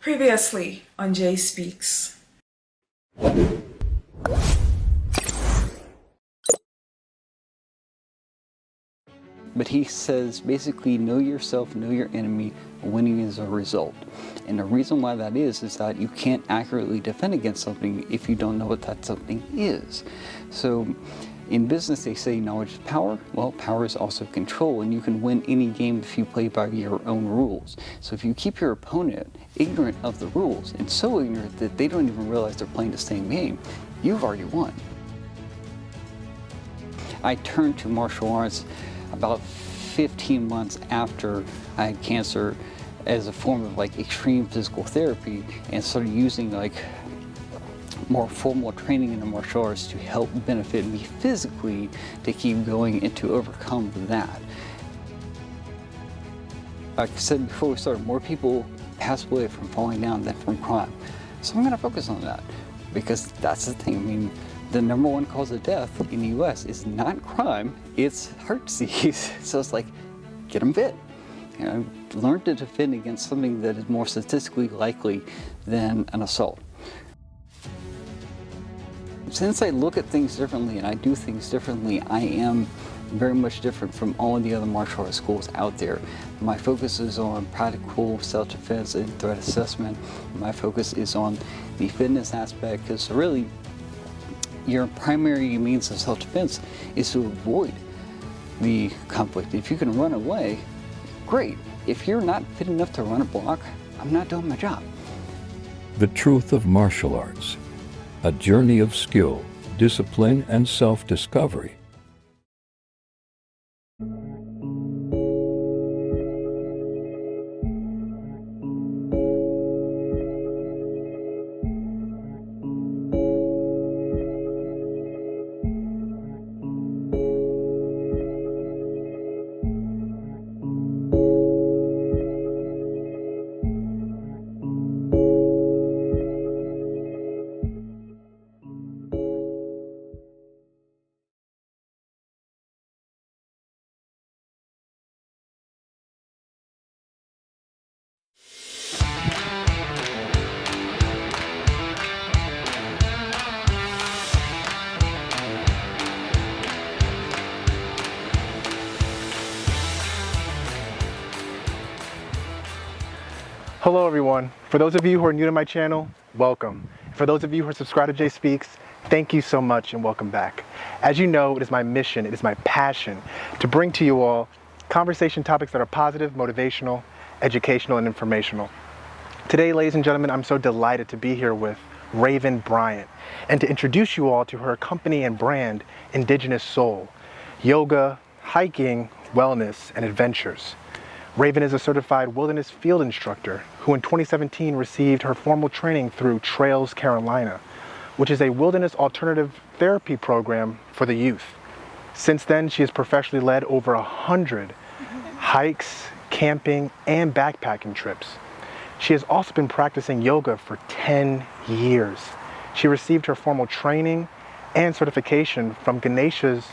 Previously on Jay Speaks. But he says basically know yourself, know your enemy, winning is a result. And the reason why that is that you can't accurately defend against something if you don't know what that something is. So in business they say knowledge is power. Well, power is also control, and you can win any game if you play by your own rules. So if you keep your opponent ignorant of the rules and so ignorant that they don't even realize they're playing the same game, you've already won. I turned to martial arts about 15 months after I had cancer as a form of like extreme physical therapy, and started using like more formal training in the martial arts to help benefit me physically to keep going and to overcome that. Like I said before we started, more people pass away from falling down than from crime. So I'm going to focus on that because that's the thing. I mean, the number one cause of death in the US is not crime, it's heart disease. So it's like, get them fit. You know, learn to defend against something that is more statistically likely than an assault. Since I look at things differently and I do things differently, I am very much different from all of the other martial arts schools out there. My focus is on practical self-defense and threat assessment. My focus is on the fitness aspect, because really your primary means of self-defense is to avoid the conflict. If you can run away, great. If you're not fit enough to run a block, I'm not doing my job. The truth of martial arts, a journey of skill, discipline, and self-discovery. Hello everyone. For those of you who are new to my channel, welcome. For those of you who are subscribed to Jay Speaks, thank you so much and welcome back. As you know, it is my mission, it is my passion to bring to you all conversation topics that are positive, motivational, educational, and informational. Today, ladies and gentlemen, I'm so delighted to be here with Raevin Bryant and to introduce you all to her company and brand, IndigenousSoul, yoga, hiking, wellness, and adventures. Raevin is a certified Wilderness Field Instructor who in 2017 received her formal training through TrailCarolina, which is a wilderness alternative therapy program for the youth. Since then, she has professionally led over 100 hikes, camping, and backpacking trips. She has also been practicing yoga for 10 years. She received her formal training and certification from Ganesha's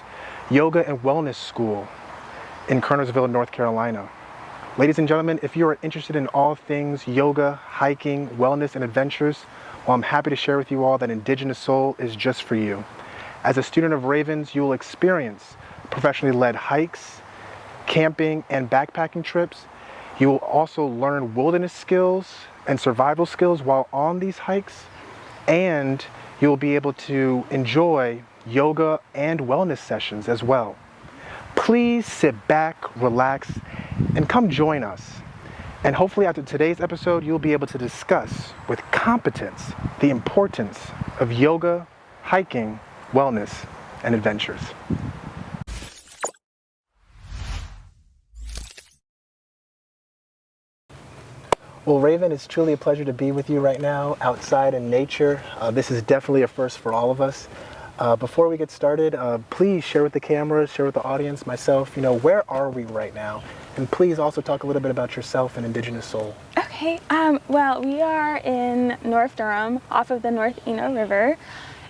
Yoga and Wellness School in Kernersville, North Carolina. Ladies and gentlemen, if you are interested in all things yoga, hiking, wellness, and adventures, well, I'm happy to share with you all that IndigenousSoul is just for you. As a student of Raevin's, you will experience professionally led hikes, camping, and backpacking trips. You will also learn wilderness skills and survival skills while on these hikes, and you will be able to enjoy yoga and wellness sessions as well. Please sit back, relax, and come join us. And hopefully after today's episode, you'll be able to discuss with competence the importance of yoga, hiking, wellness, and adventures. Well, Raevin, it's truly a pleasure to be with you right now outside in nature. This is definitely a first for all of us. Before we get started, please share with the camera, share with the audience, myself, where are we right now? And please also talk a little bit about yourself and IndigenousSoul. Okay, well, we are in North Durham off of the North Eno River.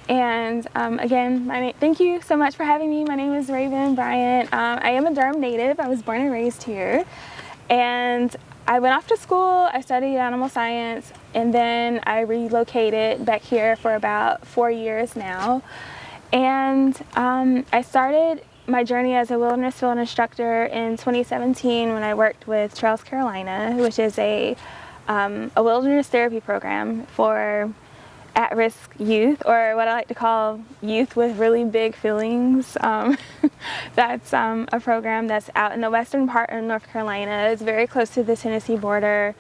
And again, thank you so much for having me. My name is Raevin Bryant. I am a Durham native. I was born and raised here. And I went off to school, I studied animal science, and then I relocated back here for about 4 years now. And I started my journey as a Wilderness Field Instructor in 2017 when I worked with TrailCarolina, which is a wilderness therapy program for at-risk youth, or what I like to call youth with really big feelings. That's a program that's out in the western part of North Carolina. It's very close to the Tennessee border,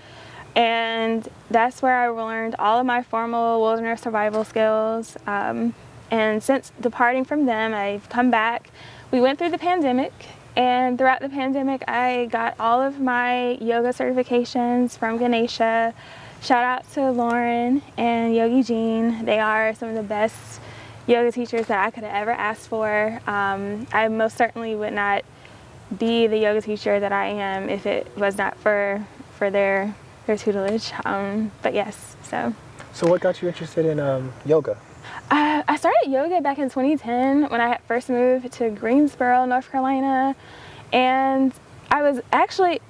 and that's where I learned all of my formal wilderness survival skills. And since departing from them, I've come back. We went through the pandemic, and throughout the pandemic I got all of my yoga certifications from Ganesha. Shout out to Lauren and Yogi Jean. They are some of the best yoga teachers that I could have ever asked for. I most certainly would not be the yoga teacher that I am if it was not for their tutelage. But yes, so. So what got you interested in yoga? I started yoga back in 2010 when I first moved to Greensboro, North Carolina. And I was actually,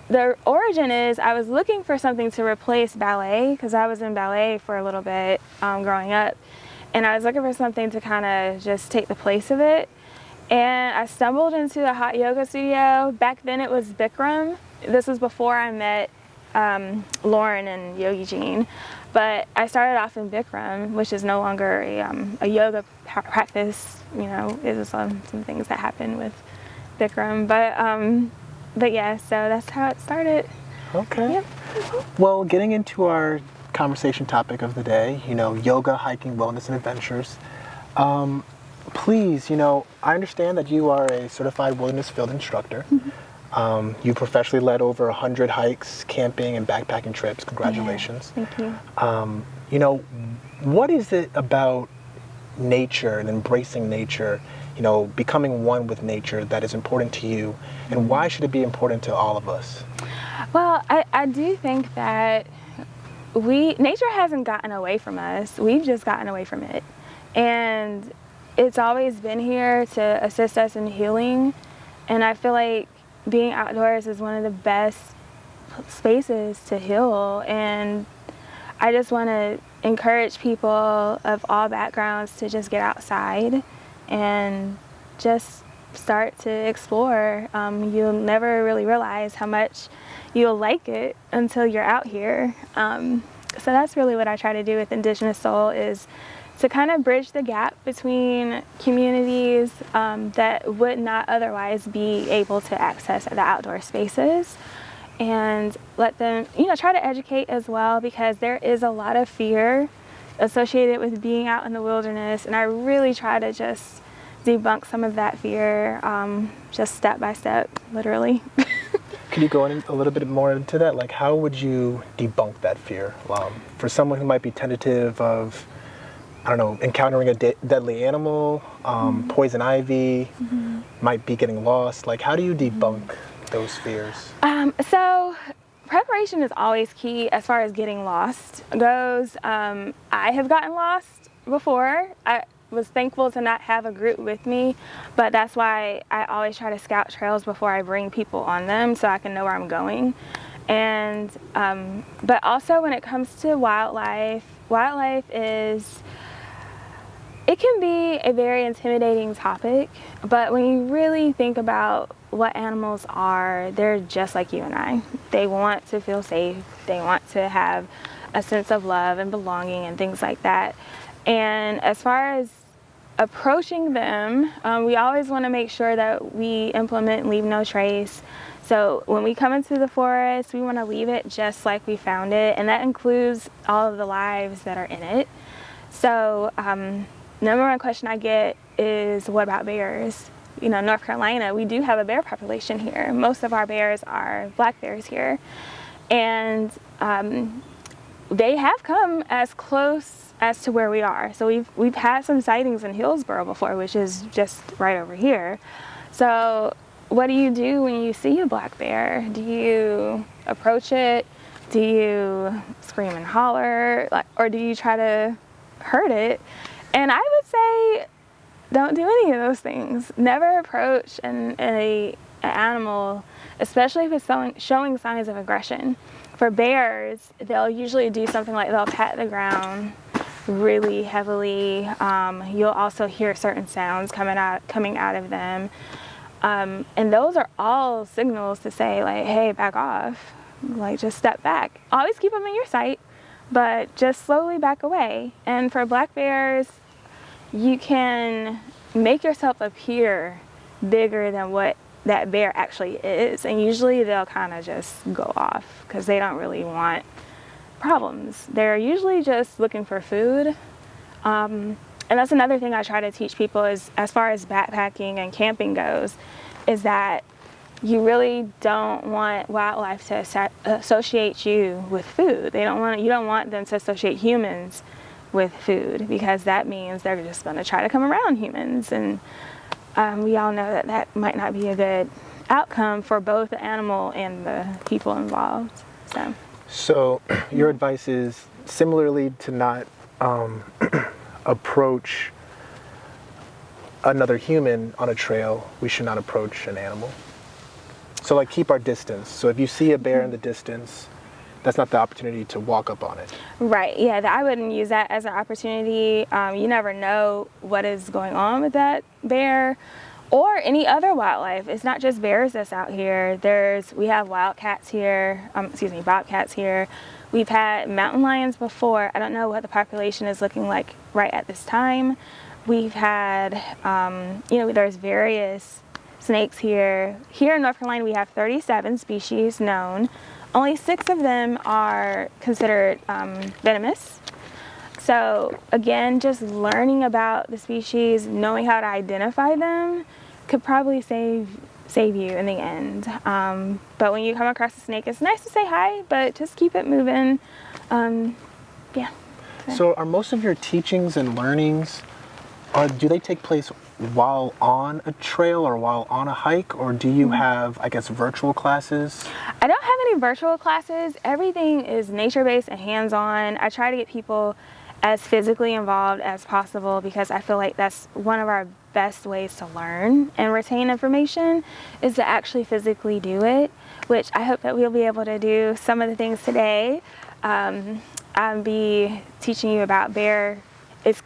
the origin is I was looking for something to replace ballet, because I was in ballet for a little bit growing up. And I was looking for something to kind of just take the place of it. And I stumbled into a hot yoga studio. Back then it was Bikram. This was before I met Lauren and Yogi Jean. But I started off in Bikram, which is no longer a yoga practice. You know, it was some things that happened with Bikram. But yeah, so that's how it started. Okay. Yep. Well, getting into our conversation topic of the day, you know, yoga, hiking, wellness, and adventures. Please, you know, I understand that you are a certified Wilderness Field Instructor. You professionally led over 100 hikes, camping, and backpacking trips. Congratulations. Yeah, thank you. You know, what is it about nature and embracing nature, you know, becoming one with nature that is important to you, and why should it be important to all of us? Well, I do think that nature hasn't gotten away from us. We've just gotten away from it. And it's always been here to assist us in healing. And I feel like being outdoors is one of the best spaces to heal. And I just want to encourage people of all backgrounds to just get outside and just start to explore. You'll never really realize how much you'll like it until you're out here. So that's really what I try to do with Indigenous Soul, is to kind of bridge the gap between communities that would not otherwise be able to access the outdoor spaces, and let them, you know, try to educate as well, because there is a lot of fear associated with being out in the wilderness, and I really try to just debunk some of that fear, just step by step, literally. Can you go in a little bit more into that? Like, how would you debunk that fear? For someone who might be tentative of, I don't know, encountering a deadly animal, poison ivy, might be getting lost. Like, how do you debunk those fears? So preparation is always key as far as getting lost goes. I have gotten lost before. I was thankful to not have a group with me, but that's why I always try to scout trails before I bring people on them, so I can know where I'm going. And but also when it comes to wildlife is, it can be a very intimidating topic, but when you really think about what animals are, they're just like you and I. They want to feel safe. They want to have a sense of love and belonging and things like that. And as far as approaching them, we always want to make sure that we implement leave no trace. So when we come into the forest, we want to leave it just like we found it, and that includes all of the lives that are in it. So number one question I get is, what about bears? You know, North Carolina, we do have a bear population here. Most of our bears are black bears here. And they have come as close as to where we are. So we've had some sightings in Hillsboro before, which is just right over here. So what do you do when you see a black bear? Do you approach it? Do you scream and holler? Or do you try to hurt it? And I would say, don't do any of those things. Never approach a an animal, especially if it's showing signs of aggression. For bears, they'll usually do something like they'll pat the ground really heavily. You'll also hear certain sounds coming out of them. And those are all signals to say, like, hey, back off. Like, just step back. Always keep them in your sight, but just slowly back away. And for black bears, you can make yourself appear bigger than what that bear actually is. And usually they'll kind of just go off because they don't really want problems. They're usually just looking for food. And that's another thing I try to teach people is, as far as backpacking and camping goes, is that you really don't want wildlife to associate you with food. You don't want them to associate humans with food, because that means they're just going to try to come around humans. And we all know that might not be a good outcome for both the animal and the people involved. So your advice is similarly to not approach another human on a trail. We should not approach an animal. So like keep our distance. So if you see a bear in the distance, that's not the opportunity to walk up on it. Right, yeah, I wouldn't use that as an opportunity. You never know what is going on with that bear or any other wildlife. It's not just bears that's out here. We have bobcats here. We've had mountain lions before. I don't know what the population is looking like right at this time. We've had, there's various snakes here. Here in North Carolina, we have 37 species known. Only 6 of them are considered venomous. So again, just learning about the species, knowing how to identify them, could probably save you in the end. But when you come across a snake, it's nice to say hi, but just keep it moving. Yeah. So are most of your teachings and learnings, do they take place while on a trail or while on a hike, or do you have, I guess, virtual classes? I don't have any virtual classes. Everything is nature-based and hands-on. I try to get people as physically involved as possible, because I feel like that's one of our best ways to learn and retain information, is to actually physically do it, which I hope that we'll be able to do some of the things today. I'll be teaching you about it's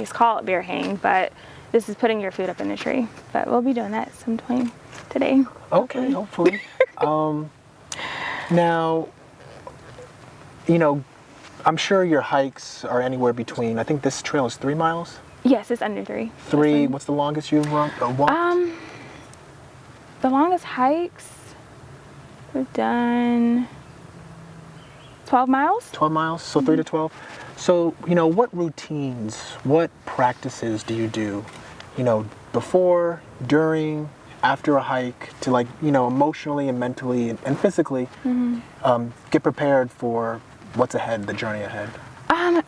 called bear hang, but this is putting your food up in a tree. But we'll be doing that sometime today. Okay, hopefully. Now, I'm sure your hikes are anywhere between, I think this trail is 3 miles? Yes, it's under 3. 3, what's the longest you've walked? The longest hikes, we've done 12 miles. 12 miles, so 3 to 12. So, what routines, what practices do you do, before, during, after a hike to emotionally and mentally and physically get prepared for what's ahead, the journey ahead?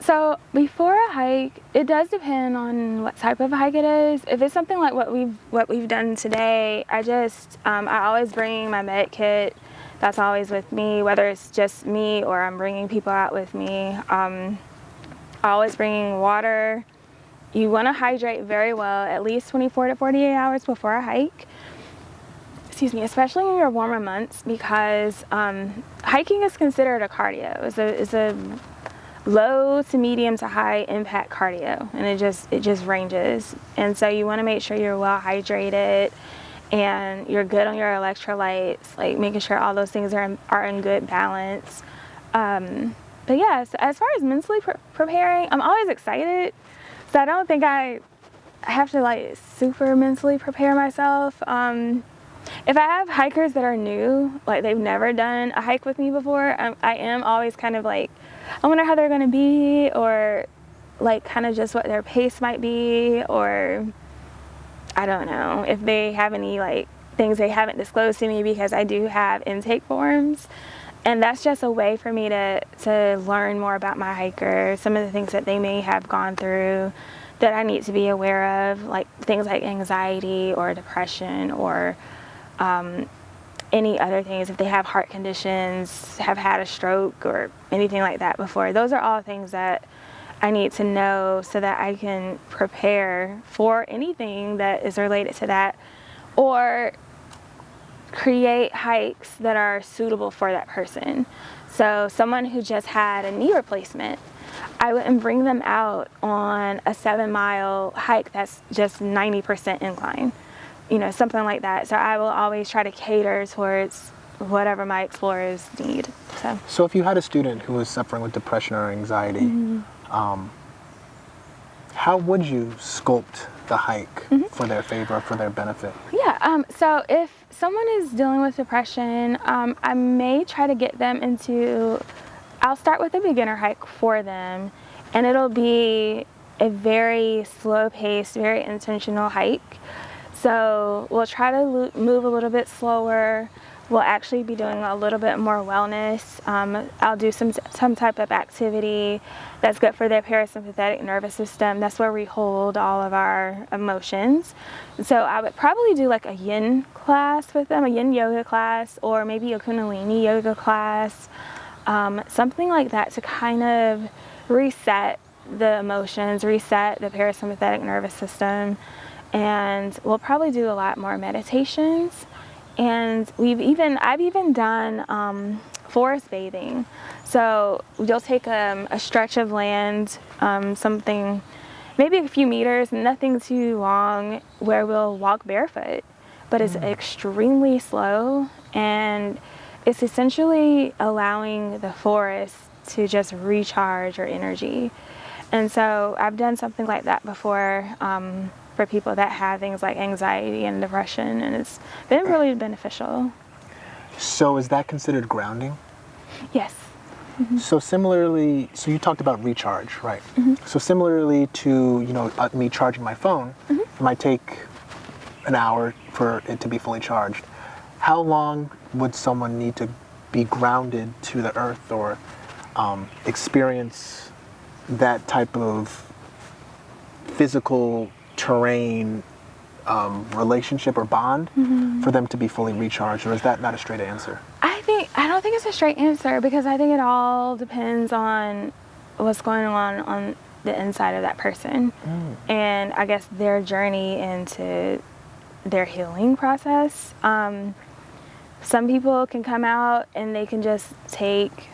So before a hike, it does depend on what type of hike it is. If it's something like what we've done today, I always bring my med kit. That's always with me, whether it's just me or I'm bringing people out with me. I always bring water. You want to hydrate very well, at least 24 to 48 hours before a hike. Especially in your warmer months, because hiking is considered a cardio. It's a low to medium to high impact cardio, and it just ranges. And so you want to make sure you're well hydrated and you're good on your electrolytes, like making sure all those things are in good balance. But yeah, so as far as mentally preparing, I'm always excited. So I don't think I have to super mentally prepare myself. If I have hikers that are new, they've never done a hike with me before, I am always kind of I wonder how they're going to be, or kind of just what their pace might be, or I don't know if they have any things they haven't disclosed to me, because I do have intake forms. And that's just a way for me to learn more about my hiker, some of the things that they may have gone through that I need to be aware of, things like anxiety or depression, or any other things, if they have heart conditions, have had a stroke or anything like that before. Those are all things that I need to know so that I can prepare for anything that is related to that or create hikes that are suitable for that person. So someone who just had a knee replacement, I wouldn't bring them out on a 7-mile hike that's just 90% incline, you know, something like that. So I will always try to cater towards whatever my explorers need. So if you had a student who was suffering with depression or anxiety, how would you sculpt the hike for their favor, for their benefit? Yeah, so if someone is dealing with depression, I may try to get them into, I'll start with a beginner hike for them, and it'll be a very slow-paced, very intentional hike. So we'll try to move a little bit slower. We'll actually be doing a little bit more wellness. I'll do some type of activity that's good for their parasympathetic nervous system. That's where we hold all of our emotions. So I would probably do like a yin class with them, a yin yoga class, or maybe a kundalini yoga class, something like that to kind of reset the emotions, reset the parasympathetic nervous system. And we'll probably do a lot more meditations. And I've even done forest bathing. So you'll take a stretch of land, something, maybe a few meters, nothing too long, where we'll walk barefoot. But it's extremely slow, and it's essentially allowing the forest to just recharge your energy. And so I've done something like that before, for people that have things like anxiety and depression, and it's been really beneficial. So is that considered grounding? Yes. So similarly, so you talked about recharge, right? So similarly to, you know, me charging my phone, it might take an hour for it to be fully charged. How long would someone need to be grounded to the earth or experience that type of physical terrain relationship or bond for them to be fully recharged, or is that not a straight answer? I don't think it's a straight answer, because I think it all depends on what's going on the inside of that person, and I guess their journey into their healing process. Some people can come out and they can just take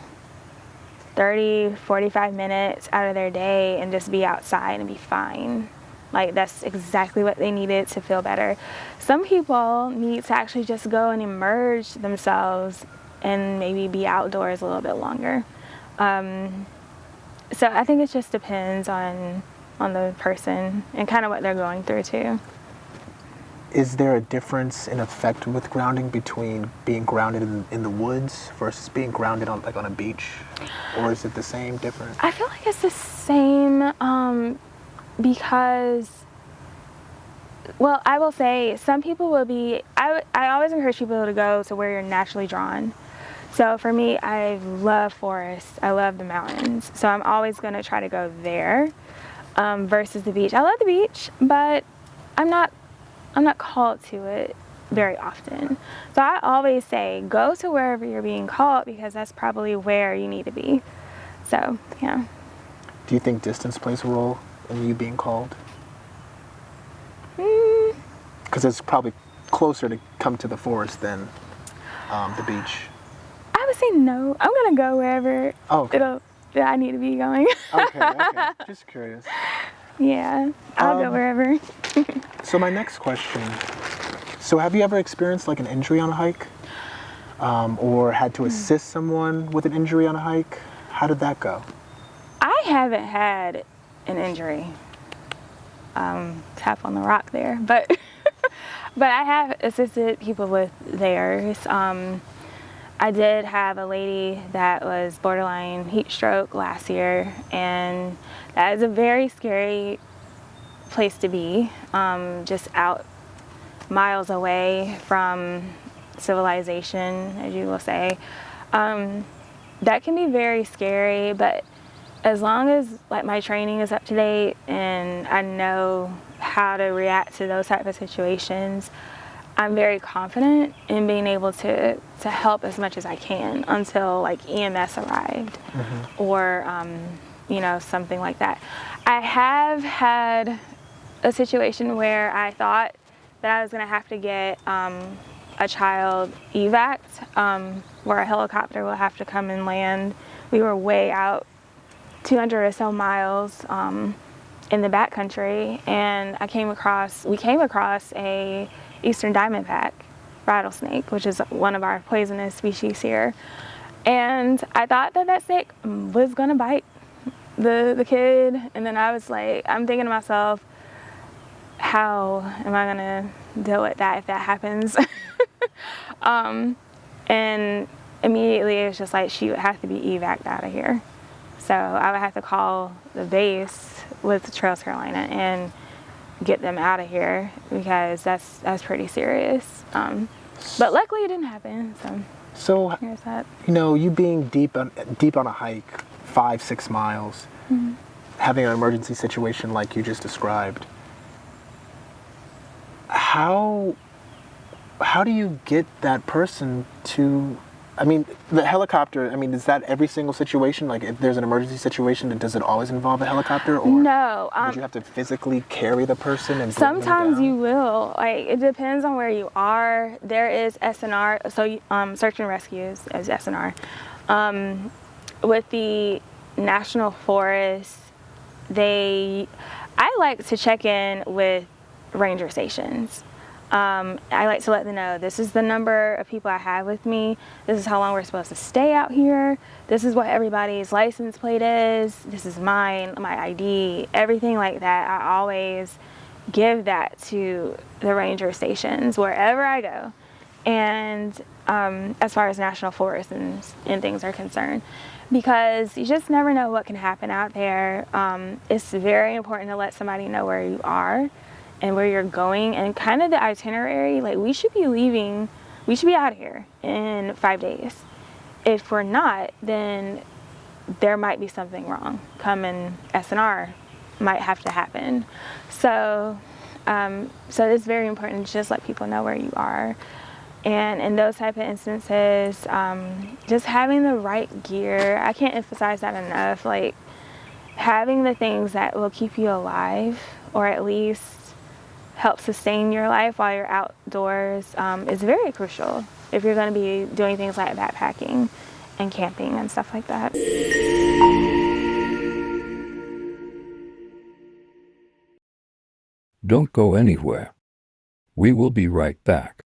30, 45 minutes out of their day and just be outside and be fine. Like, that's exactly what they needed to feel better. Some people need to actually just go and immerse themselves and maybe be outdoors a little bit longer. So I think it just depends on the person and kind of what they're going through too. Is there a difference in effect with grounding between being grounded in the woods versus being grounded on a beach? Or is it the same, different? I feel like it's the same, because, well, I will say some people will be, I always encourage people to go to where you're naturally drawn. So for me, I love forests, I love the mountains. So I'm always gonna try to go there versus the beach. I love the beach, but I'm not called to it very often. So I always say, go to wherever you're being called, because that's probably where you need to be. So, yeah. Do you think distance plays a role in you being called? Because it's probably closer to come to the forest than the beach. I would say no. I'm gonna go wherever I need to be going. Okay. Just curious. Yeah, I'll go wherever. So my next question, so have you ever experienced like an injury on a hike? Or had to assist someone with an injury on a hike? How did that go? I haven't had an injury. Tap on the rock there, but but I have assisted people with theirs. I did have a lady that was borderline heat stroke last year, and that is a very scary place to be, just out miles away from civilization, as you will say. That can be very scary, but as long as like my training is up to date and I know how to react to those type of situations, I'm very confident in being able to help as much as I can until like EMS arrived or you know, something like that. I have had a situation where I thought that I was going to have to get a child evac'd, where a helicopter will have to come and land. We were way out, 200 or so miles in the backcountry, and we came across a eastern diamondback rattlesnake, which is one of our poisonous species here. And I thought that snake was gonna bite the kid, and then I was like, I'm thinking to myself, how am I gonna deal with that if that happens? And immediately it was just like, she would have to be evac'd out of here. So I would have to call the base with TrailCarolina and get them out of here, because that's pretty serious. But luckily it didn't happen. So here's that. you know, you being deep on a hike, 5-6 miles, having an emergency situation like you just described, how do you get that person to, I mean, the helicopter, I mean, is that every single situation? Like, if there's an emergency situation, does it always involve a helicopter? Or no. would you have to physically carry the person and bring Sometimes them down? you will. Like, it depends on where you are. There is SNR, so search and rescues is SNR. With the national forest, I like to check in with ranger stations. I like to let them know, this is the number of people I have with me. This is how long we're supposed to stay out here. This is what everybody's license plate is. This is mine, my ID, everything like that. I always give that to the ranger stations wherever I go. And as far as national forests and things are concerned, because you just never know what can happen out there. It's very important to let somebody know where you are and where you're going, and kind of the itinerary. Like, we should be out of here in 5 days. If we're not, then there might be something wrong. Coming SNR might have to happen. So it's very important to just let people know where you are. And in those type of instances, just having the right gear, I can't emphasize that enough. Like, having the things that will keep you alive, or at least help sustain your life while you're outdoors, is very crucial if you're going to be doing things like backpacking and camping and stuff like that. Don't go anywhere. We will be right back.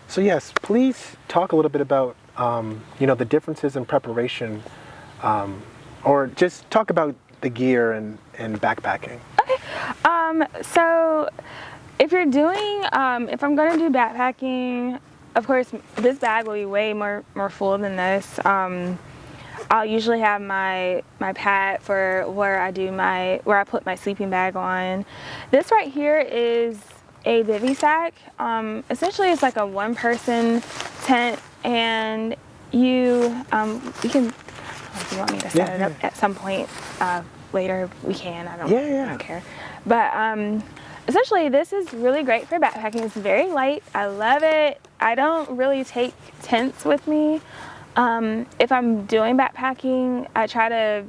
So yes, please talk a little bit about you know, the differences in preparation, or just talk about the gear and backpacking. Okay. So if you're doing, if I'm going to do backpacking, of course, this bag will be way more full than this. I'll usually have my pad for where I put my sleeping bag on. This right here is a bivy sack. Essentially, it's like a one-person tent, and you can. If you want me to set it up at some point later, we can. I don't care. But essentially, this is really great for backpacking. It's very light. I love it. I don't really take tents with me. If I'm doing backpacking, I try to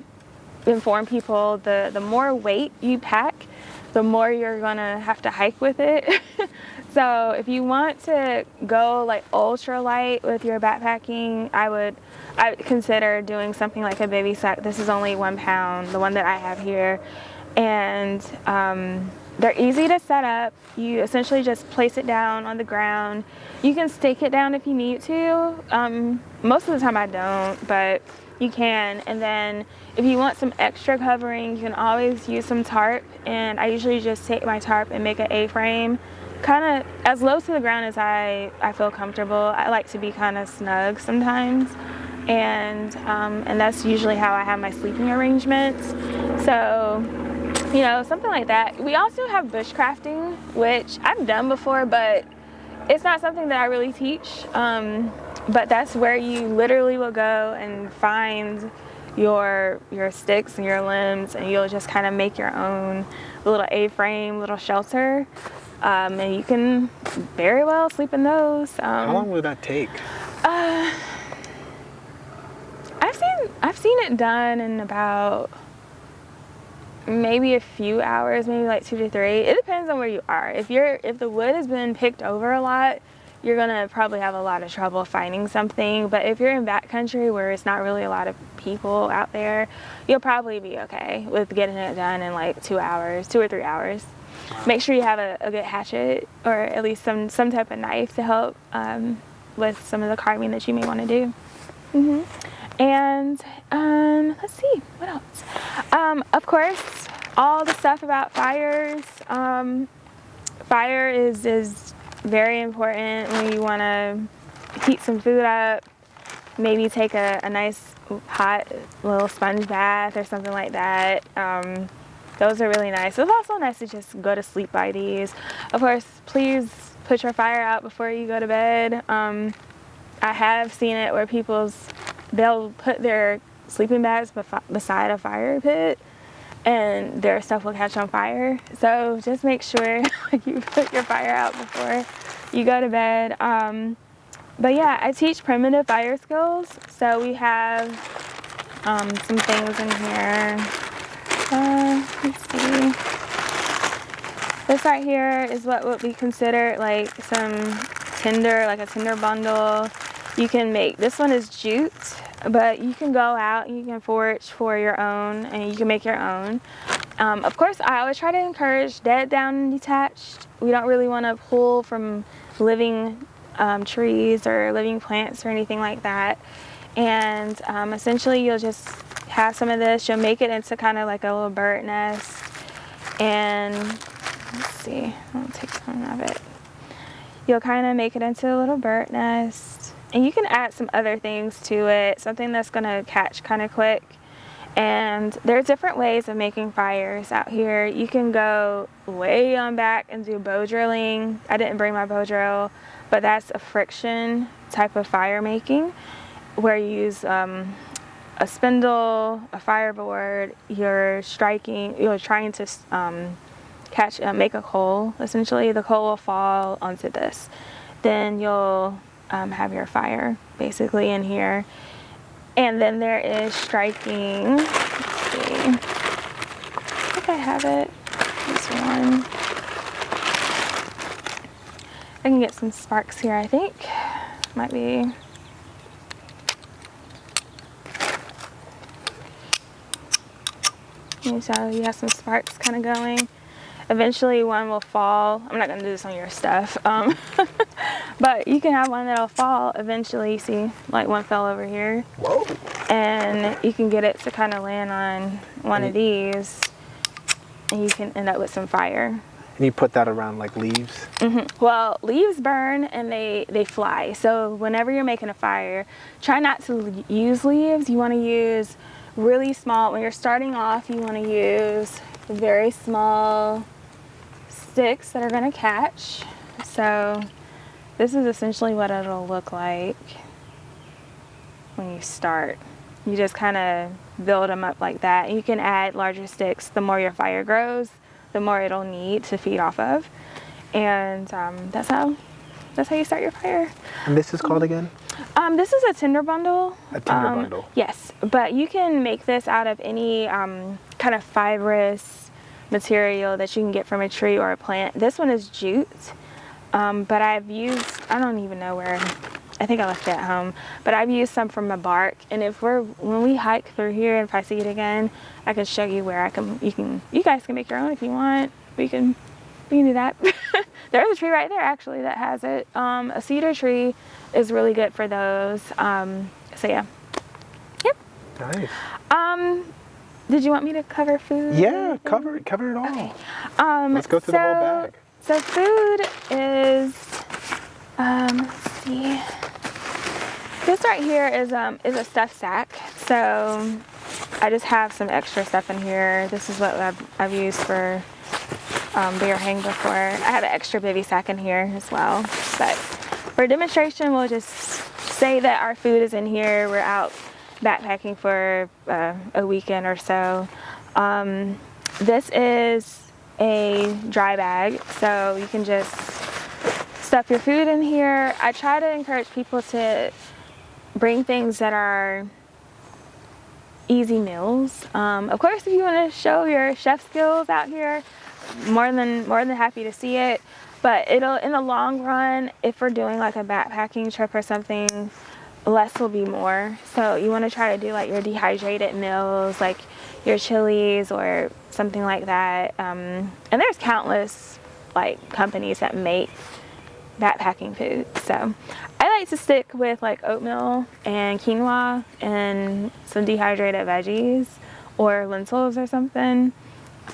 inform people the more weight you pack, the more you're gonna have to hike with it. So if you want to go like ultra light with your backpacking, I would consider doing something like a bivy sack. This is only 1 pound, the one that I have here, and they're easy to set up. You essentially just place it down on the ground. You can stake it down if you need to. Most of the time I don't, but you can. And then if you want some extra covering, you can always use some tarp. And I usually just take my tarp and make an A-frame, kind of as low to the ground as I feel comfortable. I like to be kind of snug sometimes. And that's usually how I have my sleeping arrangements. So, you know, something like that. We also have bushcrafting, which I've done before, but it's not something that I really teach. But that's where you literally will go and find your sticks and your limbs, and you'll just kind of make your own little A-frame, little shelter. And you can very well sleep in those. How long will that take? I've seen it done in about maybe a few hours, maybe like 2 to 3. It depends on where you are. If the wood has been picked over a lot, you're gonna probably have a lot of trouble finding something. But if you're in backcountry where it's not really a lot of people out there, you'll probably be okay with getting it done in like 2 hours, 2 or 3 hours. Make sure you have a good hatchet, or at least some type of knife to help with some of the carving that you may want to do. And let's see, what else? Of course, all the stuff about fires. Fire is very important when you want to heat some food up. Maybe take a nice hot little sponge bath or something like that. Those are really nice. It's also nice to just go to sleep by these. Of course, please put your fire out before you go to bed. I have seen it where they'll put their sleeping bags beside a fire pit, and their stuff will catch on fire. So just make sure you put your fire out before you go to bed. But yeah, I teach primitive fire skills. So we have some things in here. Let's see. This right here is what would be considered like some tinder, like a tinder bundle. You can make, this one is jute, but you can go out and you can forage for your own, and you can make your own. Of course, I always try to encourage dead, down, and detached. We don't really want to pull from living trees or living plants or anything like that. And essentially, you'll just have some of this. You'll make it into kind of like a little bird nest. And let's see, I'll take some of it. You'll kind of make it into a little bird nest. And you can add some other things to it, something that's going to catch kind of quick. And there are different ways of making fires out here. You can go way on back and do bow drilling. I didn't bring my bow drill, but that's a friction type of fire making, where you use a spindle, a fireboard. You're trying to make a coal. Essentially, the coal will fall onto this. Then you'll have your fire basically in here. And then there is striking. Let's see. I think I have it. This one. I can get some sparks here, I think. Might be. So you have some sparks kind of going. Eventually one will fall. I'm not going to do this on your stuff. But you can have one that'll fall eventually. See, like one fell over here. Whoa. And you can get it to kind of land on one of these, and you can end up with some fire. And you put that around like leaves? Well, leaves burn and they fly. So whenever you're making a fire, try not to use leaves. You want to use really small, when you're starting off, you want to use very small sticks that are going to catch. So this is essentially what it'll look like when you start. You just kind of build them up like that. You can add larger sticks. The more your fire grows, the more it'll need to feed off of. And that's how you start your fire. And this is called again? This is a tinder bundle. A tinder bundle. Yes, but you can make this out of any kind of fibrous material that you can get from a tree or a plant. This one is jute, but I've used, I don't even know where, I think I left it at home, but I've used some from a bark. And when we hike through here, and if I see it again, I can show you where you guys can make your own if you want. We can do that. There's a tree right there actually that has it. A cedar tree is really good for those. So yeah. Yep. Nice. Did you want me to cover food? Yeah, cover it all. Okay. Let's go through the whole bag. So food is, let's see. This right here is a stuffed sack. So I just have some extra stuff in here. This is what I've used for bear hang before. I have an extra bivy sack in here as well. But for demonstration, we'll just say that our food is in here. We're out backpacking for a weekend or so. This is a dry bag, so you can just stuff your food in here. I try to encourage people to bring things that are easy meals. Of course, if you want to show your chef skills out here, more than happy to see it. But it'll, in the long run, if we're doing like a backpacking trip or something, less will be more. So you want to try to do like your dehydrated meals, like your chilies or something like that. And there's countless like companies that make backpacking food. So I like to stick with like oatmeal and quinoa and some dehydrated veggies or lentils or something.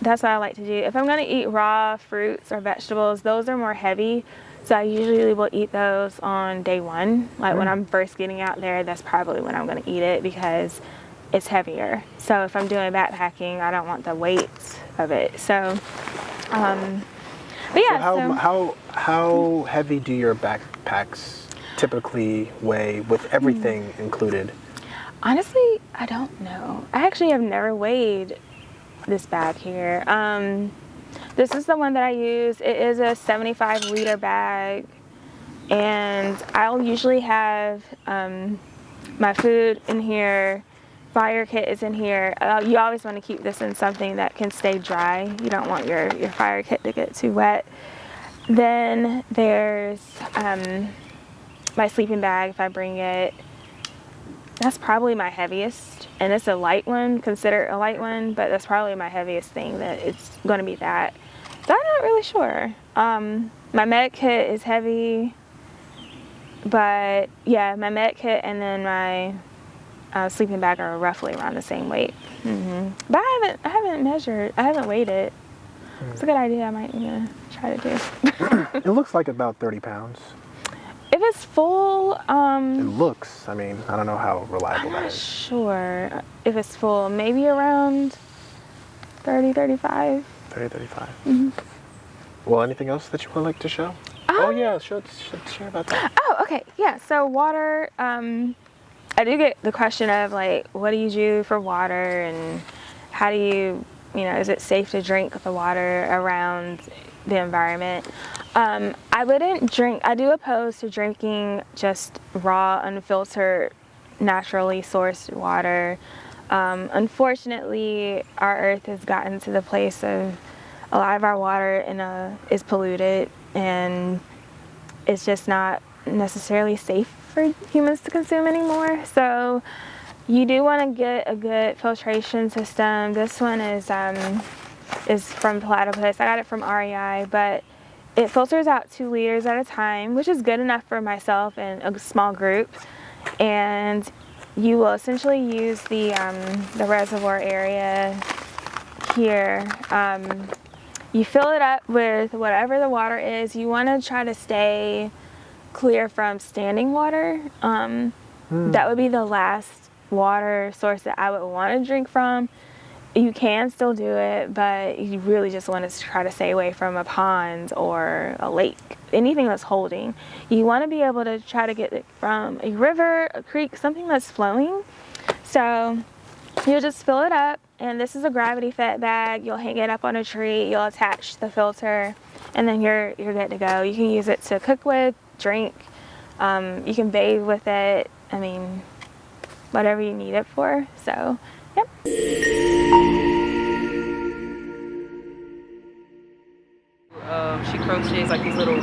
That's what I like to do. If I'm going to eat raw fruits or vegetables, those are more heavy. So I usually will eat those on day one. Like when I'm first getting out there, that's probably when I'm going to eat it because it's heavier. So if I'm doing backpacking, I don't want the weight of it. So, but yeah. So how heavy do your backpacks typically weigh with everything included? Honestly, I don't know. I actually have never weighed this bag here. This is the one that I use. It is a 75-liter bag, and I'll usually have my food in here. Fire kit is in here. You always want to keep this in something that can stay dry. You don't want your fire kit to get too wet. Then there's my sleeping bag if I bring it. That's probably my heaviest, and it's a light one, consider it a light one, but that's probably my heaviest thing, that it's going to be that. So I'm not really sure. My med kit is heavy, but yeah, my med kit and then my sleeping bag are roughly around the same weight. But I haven't measured, I haven't weighed it. It's a good idea, I might try to do. It looks like about 30 pounds. If it's full, it looks, I mean, I don't know how reliable I'm that not is. sure if it's full, maybe around 30, 35. 30, 35. Well, anything else that you would like to show? Oh yeah, share about that. Oh, okay, yeah, so water, I do get the question of like, what do you do for water, and how do you is it safe to drink the water around the environment? I wouldn't drink, I do oppose to drinking just raw, unfiltered, naturally sourced water. Unfortunately, our earth has gotten to the place of a lot of our water is polluted, and it's just not necessarily safe for humans to consume anymore. So you do want to get a good filtration system. This one is from Platypus. I got it from REI, but it filters out 2 liters at a time, which is good enough for myself and a small group. And you will essentially use the reservoir area here. You fill it up with whatever the water is. You want to try to stay clear from standing water. That would be the last water source that I would want to drink from. You can still do it, but you really just want to try to stay away from a pond or a lake, anything that's holding. You want to be able to try to get it from a river, a creek, something that's flowing. So you'll just fill it up, and this is a gravity fed bag. You'll hang it up on a tree, you'll attach the filter, and then you're good to go. You can use it to cook with, drink, you can bathe with it. I mean, whatever you need it for. So, yep. She crochets like these little...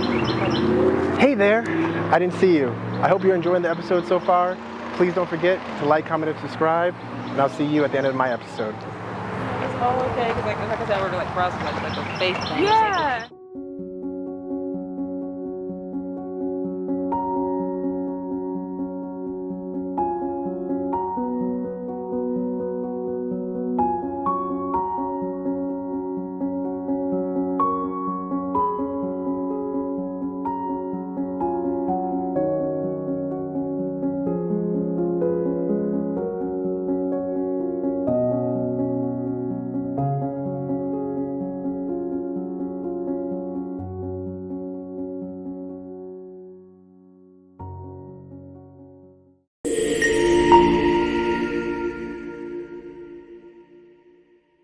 Hey there, I didn't see you. I hope you're enjoying the episode so far. Please don't forget to like, comment, and subscribe, and I'll see you at the end of my episode. It's all okay, because like I said, we're like crossing like a face thing. Yeah.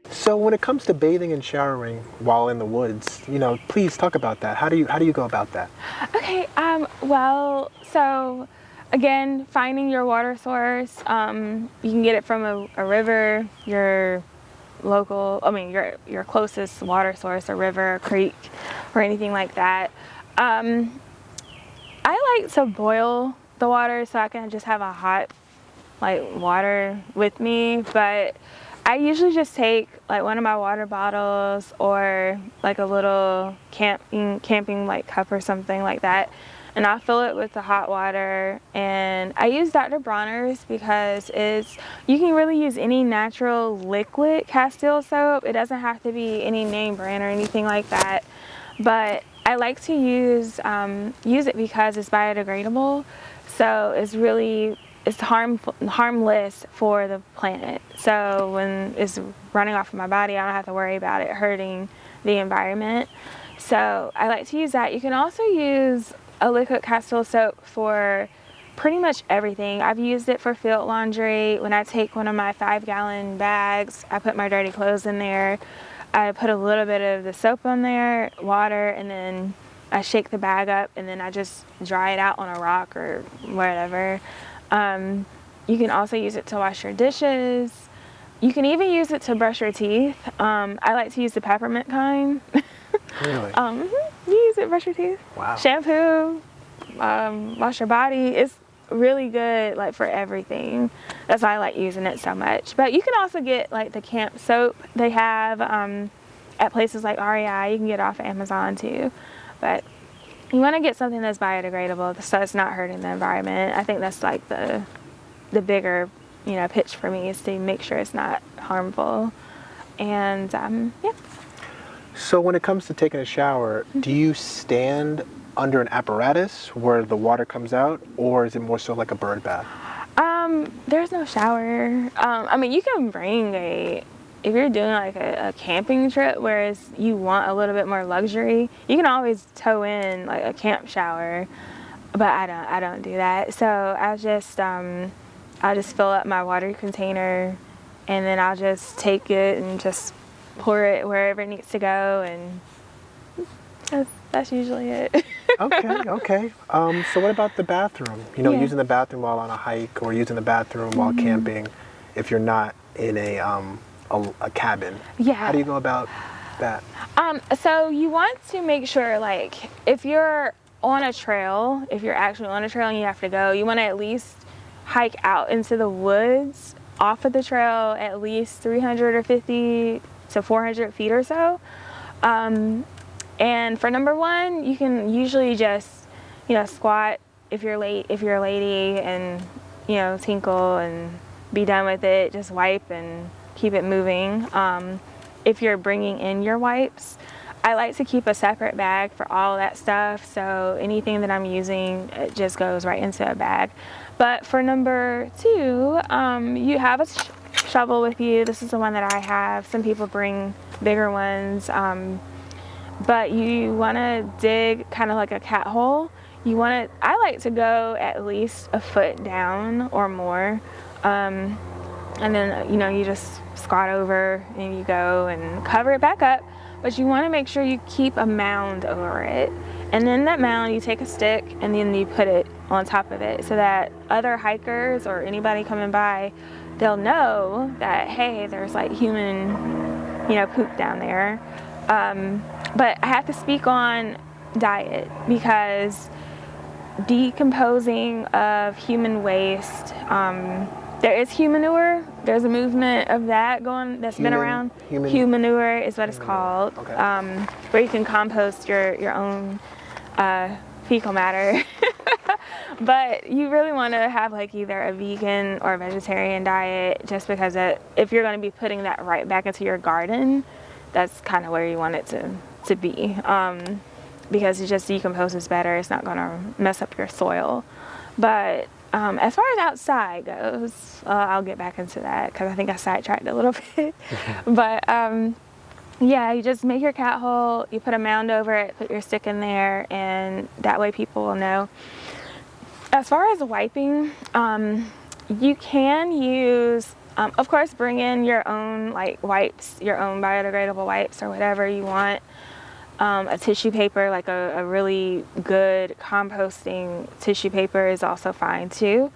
So when it comes to bathing and showering while in the woods, please talk about that. How do you go about that? Okay, well, so again, finding your water source. You can get it from a river, your closest water source, a river, a creek, or anything like that. I like to boil the water so I can just have a hot, water with me, but I usually just take one of my water bottles or a little camping cup or something like that, and I'll fill it with the hot water. And I use Dr. Bronner's because you can really use any natural liquid Castile soap. It doesn't have to be any name brand or anything like that, but I like to use it because it's biodegradable, so it's harmless for the planet. So when it's running off of my body, I don't have to worry about it hurting the environment. So I like to use that. You can also use a liquid Castile soap for pretty much everything. I've used it for field laundry. When I take one of my 5-gallon bags, I put my dirty clothes in there. I put a little bit of the soap on there, water, and then I shake the bag up, and then I just dry it out on a rock or whatever. You can also use it to wash your dishes. You can even use it to brush your teeth. I like to use the peppermint kind. Really? You use it to brush your teeth. Wow. Shampoo, wash your body. It's really good for everything. That's why I like using it so much. But you can also get the camp soap they have at places like REI. You can get it off of Amazon too. But you want to get something that's biodegradable so it's not hurting the environment. I think that's the bigger pitch for me, is to make sure it's not harmful. And yeah. So when it comes to taking a shower, do you stand under an apparatus where the water comes out, or is it more so like a bird bath? There's no shower. You can bring if you're doing a camping trip, whereas you want a little bit more luxury, you can always tow in a camp shower, but I don't do that. So I'll just fill up my water container, and then I'll just take it and just pour it wherever it needs to go, and that's usually it. Okay. So what about the bathroom? Using the bathroom while on a hike, or using the bathroom while camping, if you're not in a cabin. Yeah. How do you go about that? So you want to make sure, if you're on a trail, if you're actually on a trail and you have to go, you want to at least hike out into the woods off of the trail at least 350 to 400 feet or so. And for number 1, you can usually just, squat if you're a lady, and, tinkle and be done with it. Just wipe and keep it moving. If you're bringing in your wipes, I like to keep a separate bag for all that stuff. So anything that I'm using, it just goes right into a bag. But for number 2, you have a shovel with you. This is the one that I have. Some people bring bigger ones. But you want to dig kind of like a cat hole. I like to go at least a foot down or more. And then, you just squat over and you go and cover it back up. But you want to make sure you keep a mound over it. And then that mound, you take a stick and then you put it on top of it so that other hikers or anybody coming by, they'll know that, hey, there's like human, poop down there. But I have to speak on diet, because decomposing of human waste, there is humanure. There's a movement of that that's been around. Humanure is what it's called, okay. Where you can compost your own fecal matter. But you really want to have like either a vegan or a vegetarian diet, just because if you're going to be putting that right back into your garden, that's kind of where you want it to be, because it just decomposes better. It's not going to mess up your soil. But as far as outside goes, I'll get back into that because I think I sidetracked a little bit. But yeah, you just make your cat hole, you put a mound over it, put your stick in there, and that way people will know. As far as wiping, you can use, of course, bring in your own wipes, your own biodegradable wipes or whatever you want. A tissue paper, like a really good composting tissue paper, is also fine too.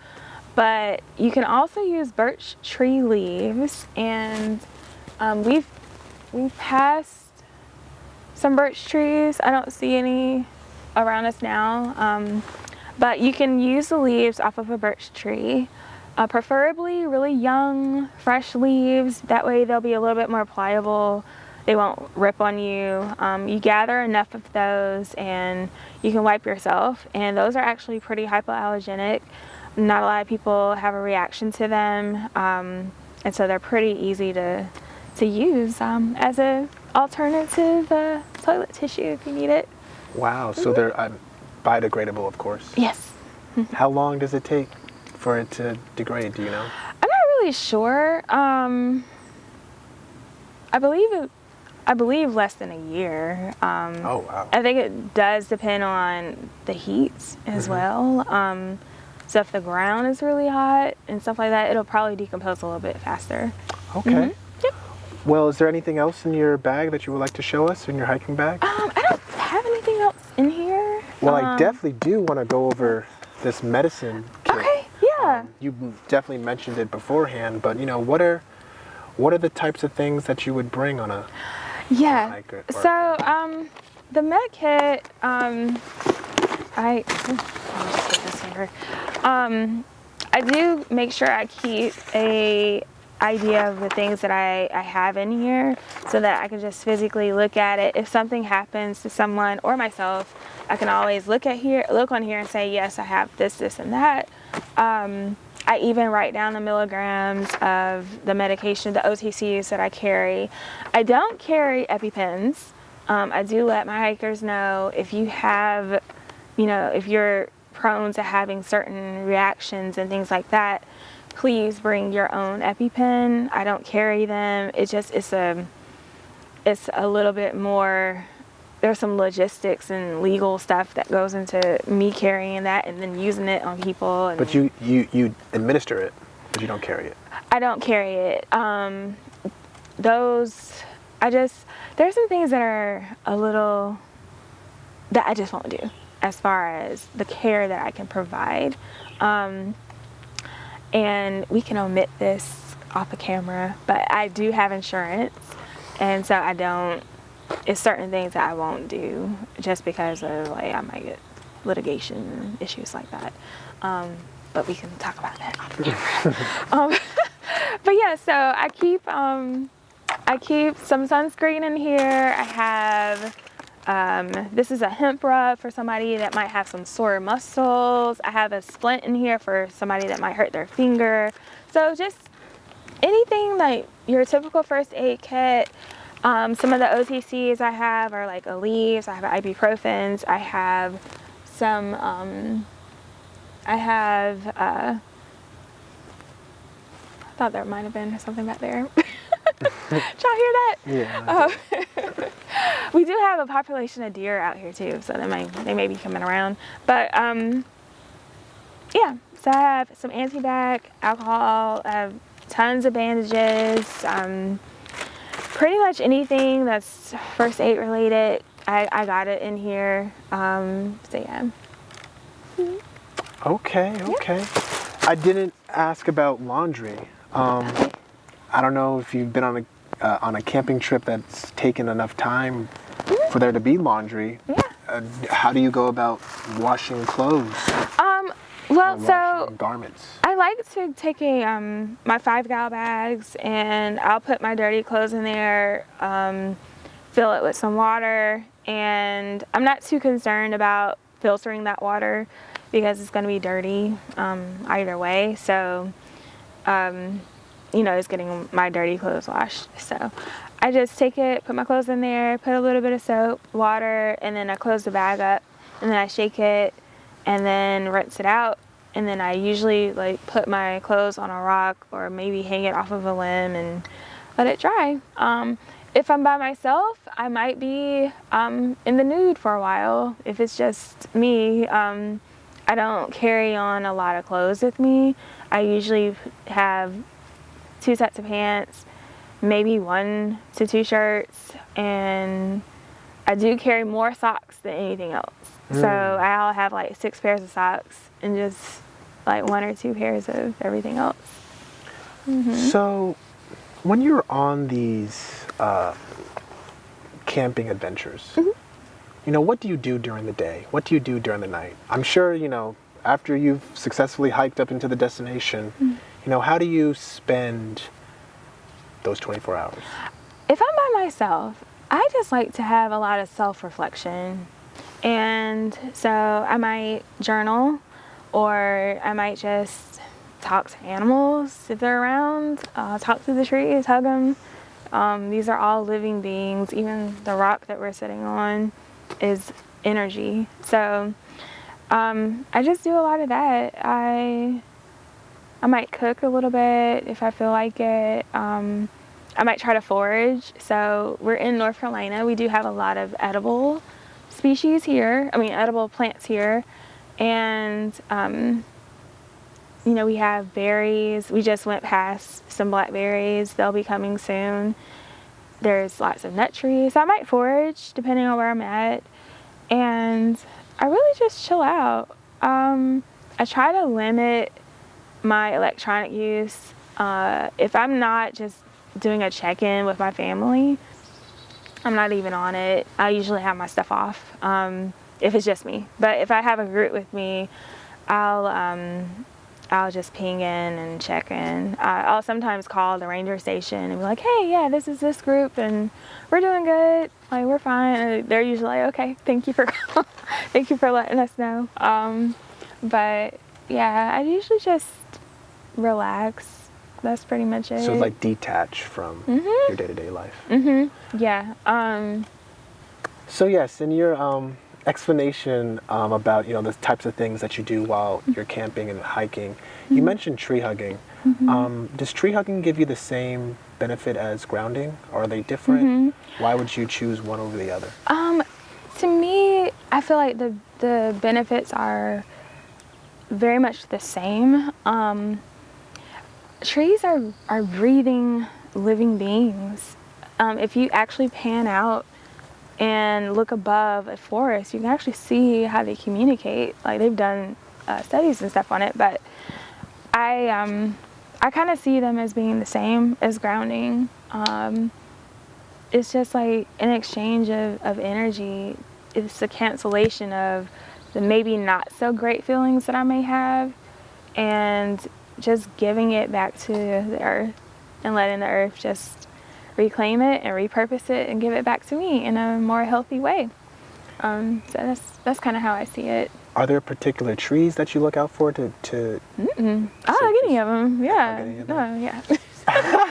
But you can also use birch tree leaves, and we've passed some birch trees. I don't see any around us now, but you can use the leaves off of a birch tree, preferably really young, fresh leaves. That way they'll be a little bit more pliable. They won't rip on you. You gather enough of those and you can wipe yourself. And those are actually pretty hypoallergenic. Not a lot of people have a reaction to them. And so they're pretty easy to use as an alternative toilet tissue if you need it. Wow, so they're biodegradable, of course. Yes. How long does it take for it to degrade, do you know? I'm not really sure. I believe less than a year. Oh, wow. I think it does depend on the heat as well. So if the ground is really hot and stuff like that, it'll probably decompose a little bit faster. Okay. Yep. Well, is there anything else in your bag that you would like to show us, in your hiking bag? I don't have anything else in here. Well, I definitely do want to go over this medicine kit. Okay, yeah. You definitely mentioned it beforehand, but what are the types of things that you would bring on a hike? So the med kit, I do make sure I keep a idea of the things that I have in here so that I can just physically look at it. If something happens to someone or myself, I can always look on here and say, yes, I have this, and that. I even write down the milligrams of the medication, the OTCs that I carry. I don't carry EpiPens. I do let my hikers know if you have, if you're prone to having certain reactions and things like that, please bring your own EpiPen. I don't carry them. It's a little bit more, there's some logistics and legal stuff that goes into me carrying that and then using it on people. But you administer it, but you don't carry it. I don't carry it. There's some things that are that I just won't do as far as the care that I can provide. And we can omit this off the camera, but I do have insurance, and so it's certain things that I won't do just because of I might get litigation issues like that. But we can talk about that off the camera. But yeah, so I keep some sunscreen in here. I have This is a hemp rub for somebody that might have some sore muscles. I have a splint in here for somebody that might hurt their finger. So just anything like your typical first aid kit. Some of the OTCs I have are like Aleve, I have ibuprofens, I have some, I thought there might have been something back there. Did y'all hear that? Yeah. We do have a population of deer out here too, so they may be coming around. But yeah, so I have some anti-bac, alcohol, I have tons of bandages, pretty much anything that's first aid related, I got it in here. So yeah. Okay. I didn't ask about laundry. I don't know if you've been on a camping trip that's taken enough time for there to be laundry. Yeah. How do you go about washing clothes? Well, washing garments. I like to take my 5-gallon bags, and I'll put my dirty clothes in there, fill it with some water, and I'm not too concerned about filtering that water because it's going to be dirty either way. So, you know, it's getting my dirty clothes washed. So I just take it, put my clothes in there, put a little bit of soap, water, and then I close the bag up, and then I shake it, and then rinse it out. And then I usually like put my clothes on a rock or maybe hang it off of a limb and let it dry. If I'm by myself, I might be in the nude for a while. If it's just me, I don't carry on a lot of clothes with me. I usually have 2 sets of pants, maybe 1 to 2 shirts, and I do carry more socks than anything else. So I'll have like 6 pairs of socks and just like 1 or 2 pairs of everything else. So when you're on these camping adventures, you know, what do you do during the day? What do you do during the night? I'm sure, you know, after you've successfully hiked up into the destination, you know, how do you spend those 24 hours? If I'm by myself, I just like to have a lot of self-reflection. And so I might journal, or I might just talk to animals if they're around, talk to the trees, hug them. These are all living beings. Even the rock that we're sitting on is energy. So I just do a lot of that. I might cook a little bit if I feel like it. I might try to forage. So we're in North Carolina. We do have a lot of edible species here. Edible plants here. And, you know, we have berries. We just went past some blackberries. They'll be coming soon. There's lots of nut trees. I might forage depending on where I'm at. And I really just chill out. I try to limit my electronic use. If I'm not just doing a check-in with my family, I'm not even on it. I usually have my stuff off if it's just me. But if I have a group with me, I'll just ping in and check in. I'll sometimes call the ranger station and be like, hey, yeah, this is this group and we're doing good. Like, we're fine. And they're usually like, okay, thank you for thank you for letting us know. But yeah, I usually just relax. That's pretty much it. So it's like detach from your day-to-day life. Yeah. So yes, in your explanation about, you know, the types of things that you do while you're camping and hiking, you mentioned tree hugging. Does tree hugging give you the same benefit as grounding? Or are they different? Why would you choose one over the other? To me, I feel like the benefits are very much the same. Trees are breathing, living beings. If you actually pan out and look above a forest, you can actually see how they communicate. Like, they've done studies and stuff on it, but I kind of see them as being the same as grounding. It's just like an exchange of energy. It's a cancellation of the maybe not so great feelings that I may have, and just giving it back to the earth and letting the earth just reclaim it and repurpose it and give it back to me in a more healthy way. So that's kind of how I see it. Are there particular trees that you look out for to I hug any of them. Yeah. Hug any of No, them? yeah.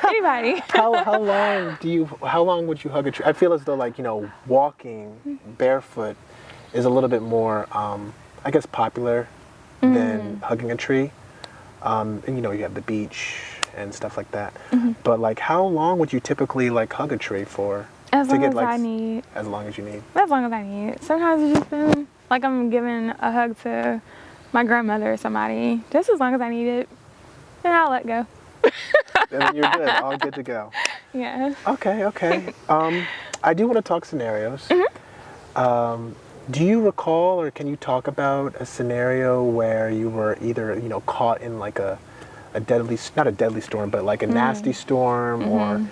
Anybody. How long would you hug a tree? I feel as though, like, you know, walking barefoot is a little bit more, I guess, popular than hugging a tree. And you know, you have the beach and stuff like that. But like, how long would you typically like hug a tree for? As long as like, I need. As long as you need. As long as I need. Sometimes it's just been like I'm giving a hug to my grandmother or somebody. Just as long as I need it. And I'll let go. And then you're good. All good to go. Yeah. Okay. I do want to talk scenarios. Do you recall, or can you talk about a scenario where you were either, you know, caught in like a deadly, not a deadly storm, but like a nasty storm, or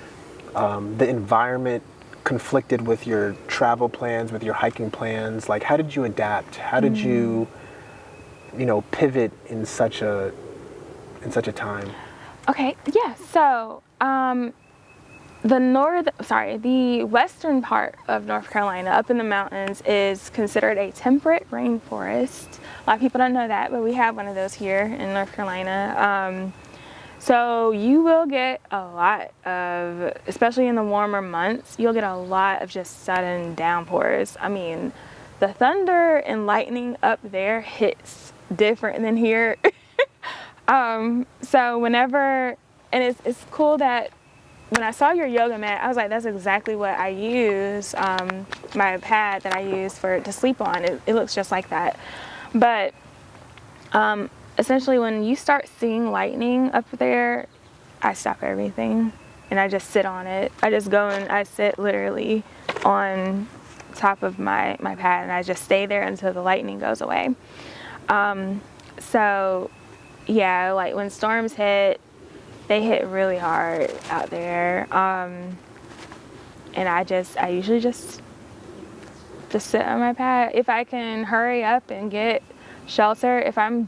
the environment conflicted with your travel plans, with your hiking plans? Like, how did you adapt? How did you, you know, pivot in such a time? Okay, yeah, so the western part of North Carolina, up in the mountains, is considered a temperate rainforest. A lot of people don't know that, but we have one of those here in North Carolina. So you will get a lot of, especially in the warmer months, you'll get a lot of just sudden downpours. I mean, the thunder and lightning up there hits different than here. So whenever, and it's cool that when I saw your yoga mat, I was like, that's exactly what I use, my pad that I use to sleep on. It looks just like that. But essentially when you start seeing lightning up there, I stop everything and I just sit on it. I just go and I sit literally on top of my pad and I just stay there until the lightning goes away. So yeah, like when storms hit, they hit really hard out there. And I usually just sit on my pad. If I can hurry up and get shelter, if I'm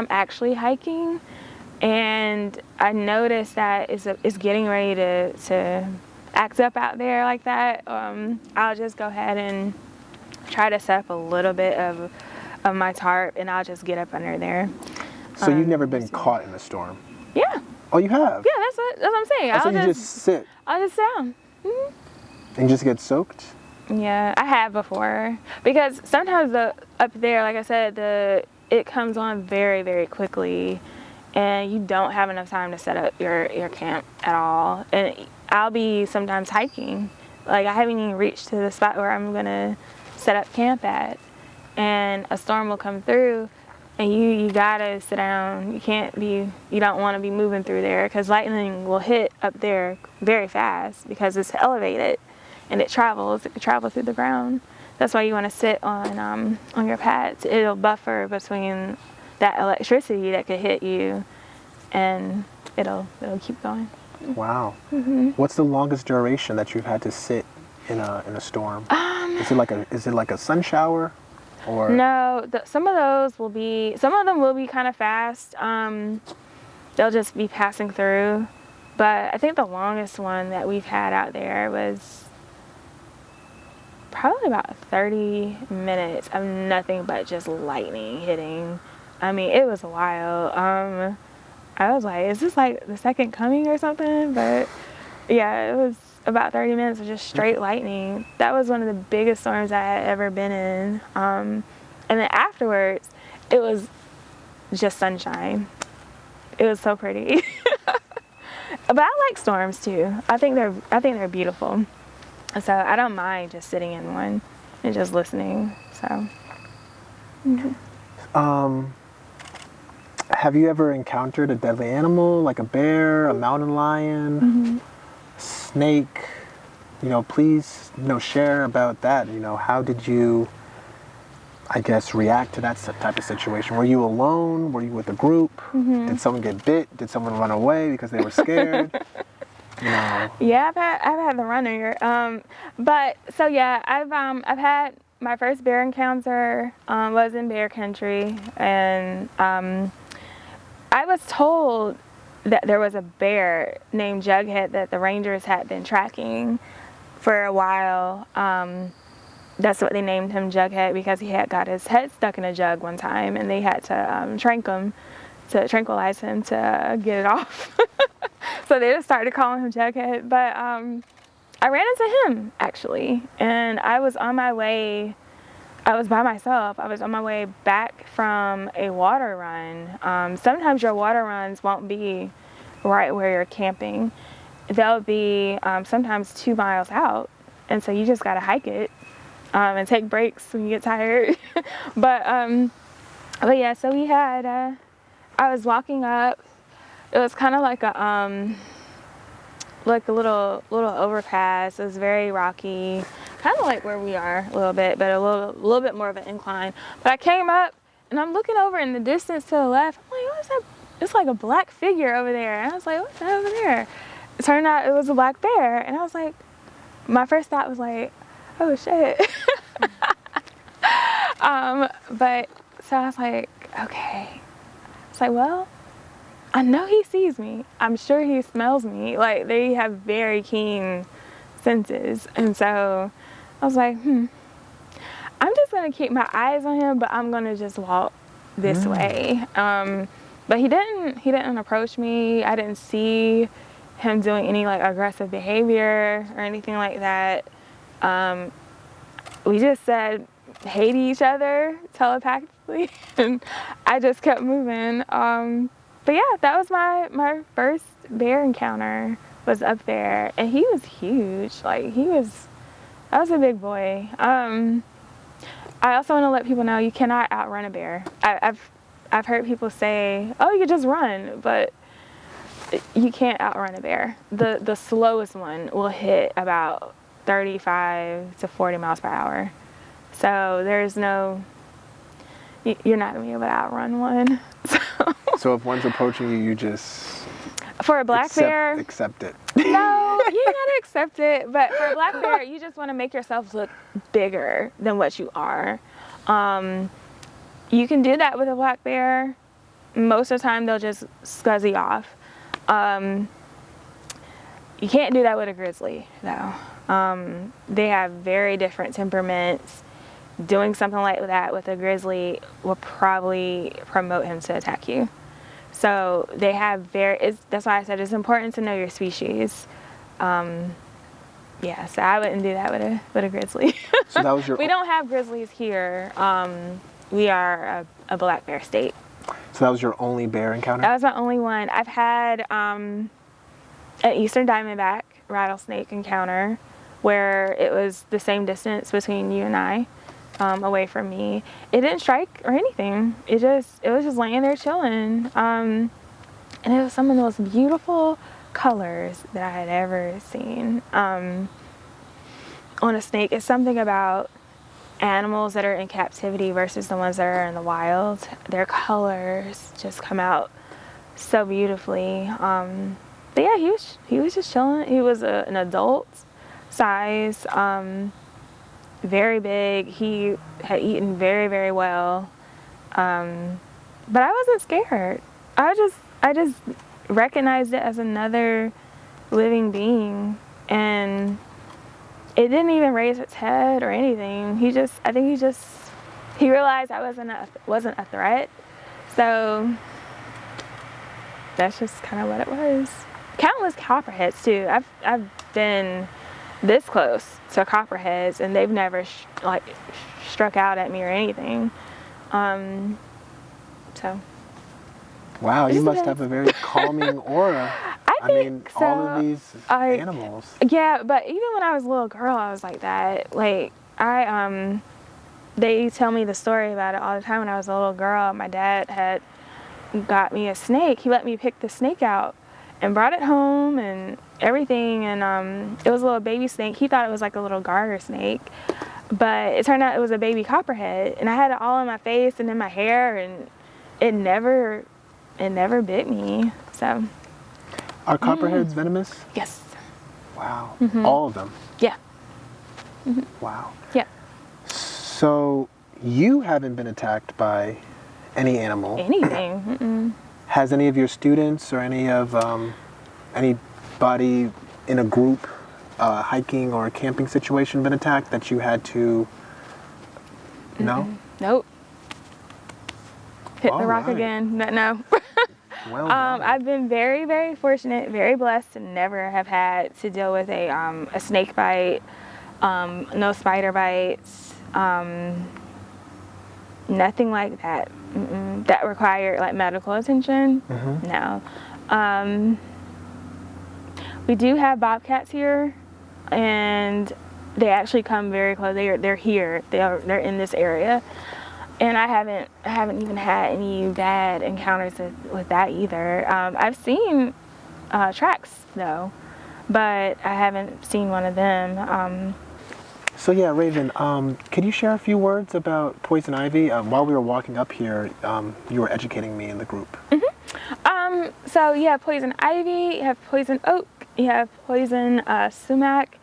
actually hiking and I notice that it's getting ready to act up out there like that, I'll just go ahead and try to set up a little bit of my tarp and I'll just get up under there. So you've never been caught in a storm? Yeah. Oh, you have? Yeah, that's what I'm saying. So you just sit? I'll just sit down. And just get soaked? Yeah, I have before. Because sometimes up there, like I said, it comes on very, very quickly and you don't have enough time to set up your camp at all. And I'll be sometimes hiking. Like I haven't even reached to the spot where I'm gonna set up camp at. And a storm will come through and you gotta sit down. You don't wanna be moving through there because lightning will hit up there very fast because it's elevated and it can travel through the ground. That's why you wanna sit on your pads. It'll buffer between that electricity that could hit you and it'll keep going. Wow. What's the longest duration that you've had to sit in a storm? Is it like a sun shower? Or? No, some of them will be kind of fast. They'll just be passing through. But I think the longest one that we've had out there was probably about 30 minutes of nothing but just lightning hitting. I mean, it was wild. I was like, is this like the second coming or something? But yeah, it was about 30 minutes of just straight lightning. That was one of the biggest storms I had ever been in. And then afterwards, it was just sunshine. It was so pretty. But I like storms too. I think they're beautiful. So I don't mind just sitting in one and just listening. So. Have you ever encountered a deadly animal like a bear, a mountain lion? Snake? You know, please, share about that. How did you, I guess, react to that type of situation? Were you alone? Were you with a group? Did someone get bit? Did someone run away because they were scared? Yeah, I've had the runner. But so yeah, I've had my first bear encounter was in bear country, and I was told that there was a bear named Jughead that the rangers had been tracking for a while that's what they named him, Jughead, because he had got his head stuck in a jug one time, and they had to tranquilize him to get it off. So they just started calling him Jughead. But I ran into him, actually, and I was on my way. I was by myself. I was on my way back from a water run. Sometimes your water runs won't be right where you're camping. They'll be sometimes 2 miles out, and so you just gotta hike it and take breaks when you get tired. but yeah, so we had. I was walking up. It was kind of like a little overpass. It was very rocky, kind of like where we are a little bit, but a little bit more of an incline. But I came up and I'm looking over in the distance to the left. I'm like, what is that? It's like a black figure over there. And I was like, what's that over there? It turned out it was a black bear. And I was like, my first thought was like, oh shit. But so I was like, okay. It's like, well, I know he sees me. I'm sure he smells me. Like, they have very keen senses. And so I was like, I'm just going to keep my eyes on him, but I'm going to just walk this way. But he didn't approach me. I didn't see him doing any like aggressive behavior or anything like that. We just said hey to each other telepathically, and I just kept moving. But yeah, that was my first bear encounter, was up there, and he was huge. Like, that was a big boy. I also want to let people know you cannot outrun a bear. I've heard people say, oh, you could just run, but you can't outrun a bear. The slowest one will hit about 35 to 40 miles per hour. So there's no, you're not gonna be able to outrun one. So if one's approaching you, you just for a black bear, accept it. No, you gotta accept it. But for a black bear, you just want to make yourself look bigger than what you are. You can do that with a black bear. Most of the time, they'll just scuzzy off. You can't do that with a grizzly, though. They have very different temperaments. Doing something like that with a grizzly will probably promote him to attack you. So they have that's why I said it's important to know your species. Yeah, so I wouldn't do that with a grizzly. So that was your. We don't have grizzlies here. We are a black bear state. So that was your only bear encounter? That was my only one. I've had an eastern diamondback rattlesnake encounter where it was the same distance between you and I, away from me. It didn't strike or anything. It was just laying there chilling. And it was some of the most beautiful colors that I had ever seen on a snake. It's something about animals that are in captivity versus the ones that are in the wild. Their colors just come out so beautifully. But yeah, he was just chilling. He was an adult size, very big. He had eaten very, very well. But I wasn't scared. I just recognized it as another living being, and it didn't even raise its head or anything. I think he realized I wasn't a threat. So that's just kind of what it was. Countless copperheads too. I've been this close to copperheads, and they've never struck out at me or anything. So. Wow, you must have a very calming aura. I mean, so. All of these animals. Yeah, but even when I was a little girl, I was like that. Like, they tell me the story about it all the time. When I was a little girl, my dad had got me a snake. He let me pick the snake out and brought it home and everything. And it was a little baby snake. He thought it was like a little garter snake, but it turned out it was a baby copperhead. And I had it all in my face and in my hair, and it never bit me. So. Are copperheads venomous? Yes. Wow. All of them? Yeah. Wow. Yeah. So you haven't been attacked by any animal? Anything. Has any of your students or any of anybody in a group hiking or camping situation been attacked that you had to No? Nope. Hit the All rock right. again. No. Well done. I've been very, very fortunate, very blessed to never have had to deal with a snake bite, no spider bites, nothing like that. That required like medical attention. No. We do have bobcats here, and they actually come very close. They're here. They're in this area. And I haven't even had any bad encounters with that either. I've seen tracks though, but I haven't seen one of them. So yeah, Raevin, could you share a few words about poison ivy? While we were walking up here, you were educating me in the group. So you have poison ivy, you have poison oak, you have poison sumac,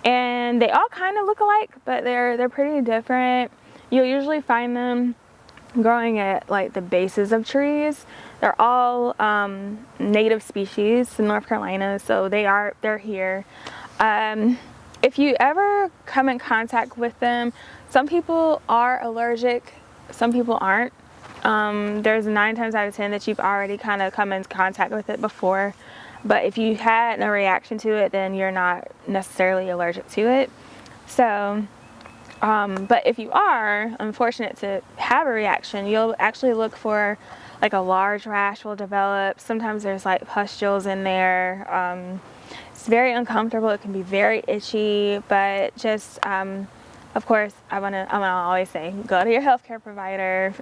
and they all kind of look alike, but they're pretty different. You'll usually find them growing at like the bases of trees. They're all native species in North Carolina, so they're here. If you ever come in contact with them, some people are allergic, some people aren't. There's 9 times out of 10 that you've already kind of come in contact with it before, but if you had no reaction to it, then you're not necessarily allergic to it. So but if you are unfortunate to have a reaction, you'll actually look for like a large rash will develop. Sometimes there's like pustules in there. It's very uncomfortable. It can be very itchy, but just of course I'm gonna always say go to your healthcare provider.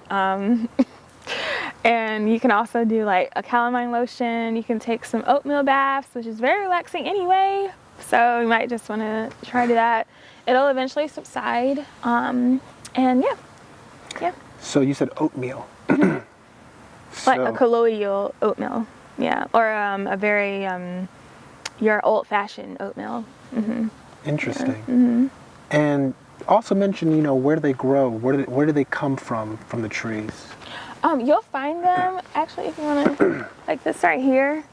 And you can also do like a calamine lotion. You can take some oatmeal baths, which is very relaxing anyway. So you might just want to try to do that. It'll eventually subside. And yeah. So you said oatmeal. Like a colloidal oatmeal. Yeah. Or a very, your old-fashioned oatmeal. Interesting. And also mention, where do they grow? Where do they come from the trees? You'll find them, actually, if you want to, like this right here.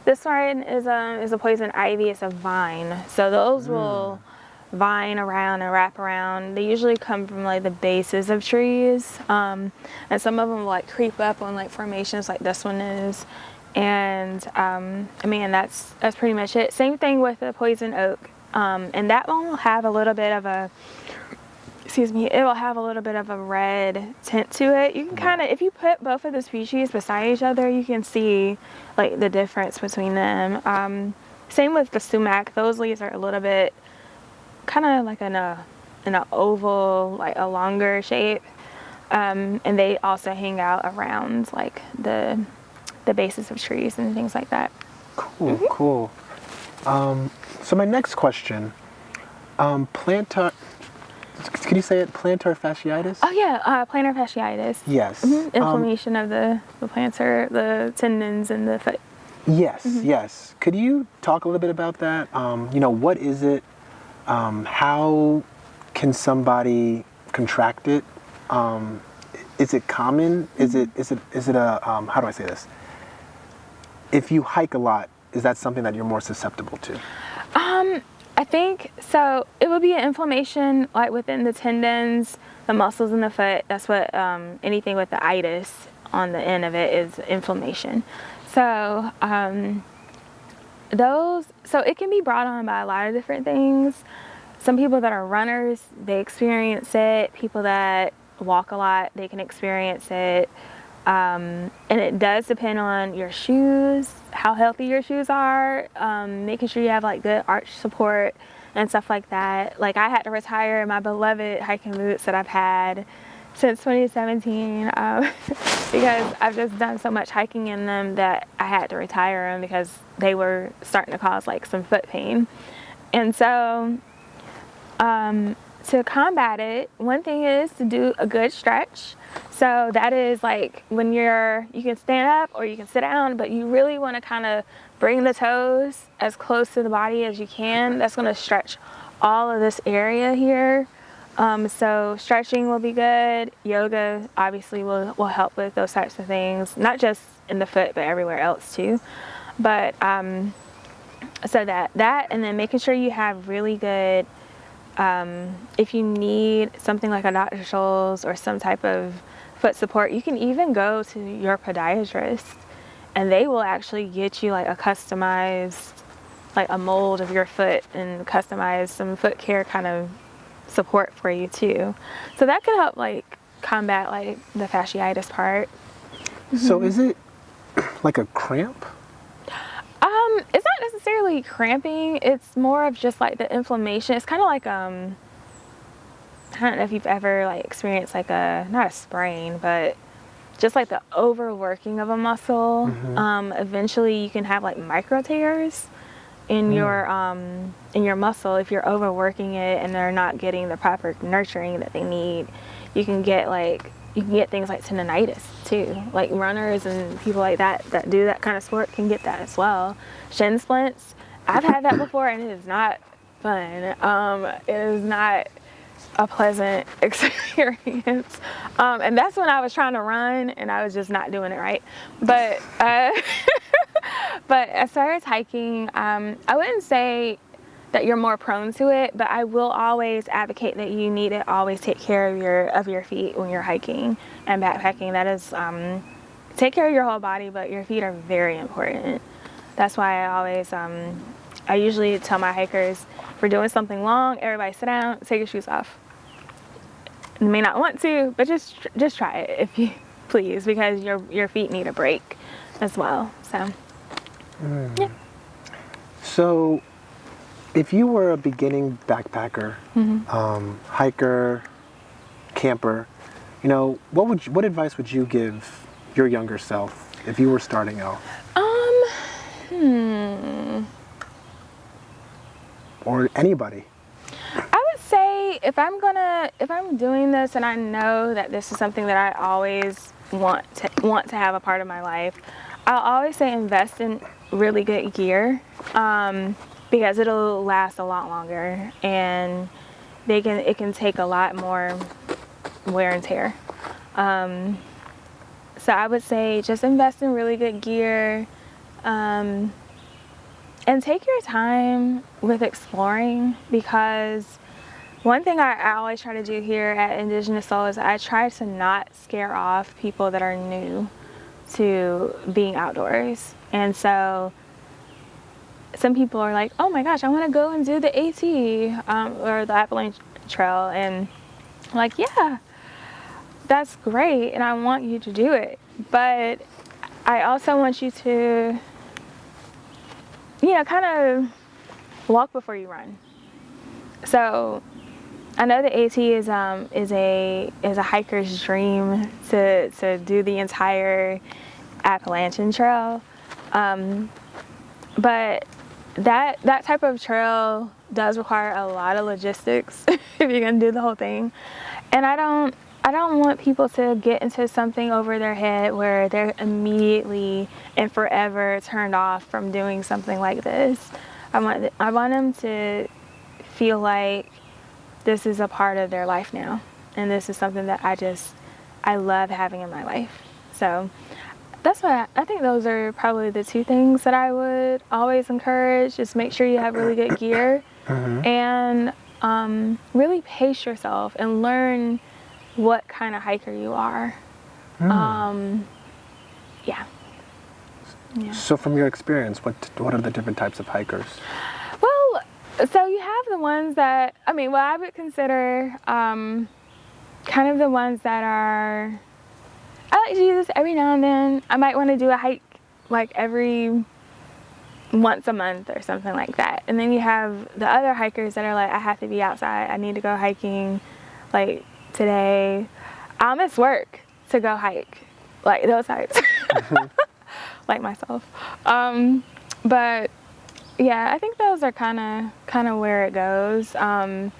This one is a poison ivy. It's a vine. So those will vine around and wrap around. They usually come from like the bases of trees, and some of them will like creep up on like formations like this one is. And I mean, that's pretty much it. Same thing with the poison oak, and that one will have a little bit of a, it will have a little bit of a red tint to it. You can kind of, if you put both of the species beside each other, you can see like the difference between them. Same with the sumac. Those leaves are a little bit kind of like in an oval, like a longer shape, and they also hang out around like the bases of trees and things like that. Cool, cool. So my next question, plantar. Can you say it? Plantar fasciitis? Oh yeah, plantar fasciitis. Yes. Inflammation of the plantar, the tendons in the foot. Yes, yes. Could you talk a little bit about that? What is it? How can somebody contract it? Is it common? Is it a how do I say this? If you hike a lot, is that something that you're more susceptible to? I think so. It would be an inflammation like within the tendons, the muscles in the foot. That's what anything with the itis on the end of it is inflammation. So so it can be brought on by a lot of different things. Some people that are runners, they experience it. People that walk a lot, they can experience it. And it does depend on your shoes, how healthy your shoes are, making sure you have like good arch support and stuff like that. Like I had to retire my beloved hiking boots that I've had since 2017 because I've just done so much hiking in them that I had to retire them because they were starting to cause like some foot pain. And so to combat it, one thing is to do a good stretch. So that is like when you can stand up or you can sit down, but you really want to kind of bring the toes as close to the body as you can. That's going to stretch all of this area here. So stretching will be good. Yoga obviously will help with those types of things, not just in the foot, but everywhere else too. But so that and then making sure you have really good If you need something like a Dr. Scholl's or some type of foot support, you can even go to your podiatrist and they will actually get you like a customized, like a mold of your foot and customize some foot care kind of support for you too. So that could help like combat like the fasciitis part. So is it like a cramp? It's not necessarily cramping. It's more of just like the inflammation. It's kind of like I don't know if you've ever like experienced like not a sprain, but just like the overworking of a muscle. Eventually you can have like micro tears in your muscle if you're overworking it and they're not getting the proper nurturing that they need. You can get things like tendonitis too. Like runners and people like that do that kind of sport can get that as well. Shin splints, I've had that before and it is not fun. It is not a pleasant experience. And that's when I was trying to run and I was just not doing it right. But but as far as hiking, I wouldn't say that you're more prone to it, but I will always advocate that you need to always take care of your feet when you're hiking and backpacking. That is, take care of your whole body, but your feet are very important. That's why I usually tell my hikers, if we're doing something long, everybody sit down, take your shoes off. You may not want to, but just try it if you please, because your feet need a break as well. So, yeah. So, if you were a beginning backpacker, hiker, camper, what advice would you give your younger self if you were starting out? Or anybody? I would say if I'm doing this and I know that this is something that I always want to have a part of my life, I'll always say invest in really good gear. Because it'll last a lot longer and it can take a lot more wear and tear. So I would say just invest in really good gear and take your time with exploring, because one thing I always try to do here at Indigenous Soul is I try to not scare off people that are new to being outdoors. And so some people are like, oh my gosh, I want to go and do the AT or the Appalachian Trail. And I'm like, yeah, that's great. And I want you to do it. But I also want you to, kind of walk before you run. So I know the AT is a hiker's dream to do the entire Appalachian Trail. But that type of trail does require a lot of logistics if you're gonna do the whole thing. And I don't want people to get into something over their head where they're immediately and forever turned off from doing something like this. I want them to feel like this is a part of their life now, and this is something that I love having in my life. So that's what I think those are probably the two things that I would always encourage. Just make sure you have really good gear and really pace yourself and learn what kind of hiker you are. Yeah. So from your experience, what are the different types of hikers? Well, so you have the ones that, I would consider kind of the ones that are, I like to do this every now and then. I might want to do a hike like once a month or something like that. And then you have the other hikers that are like, I have to be outside. I need to go hiking like today. I'll miss work to go hike, like those hikes, like myself. But yeah, I think those are kind of where it goes. And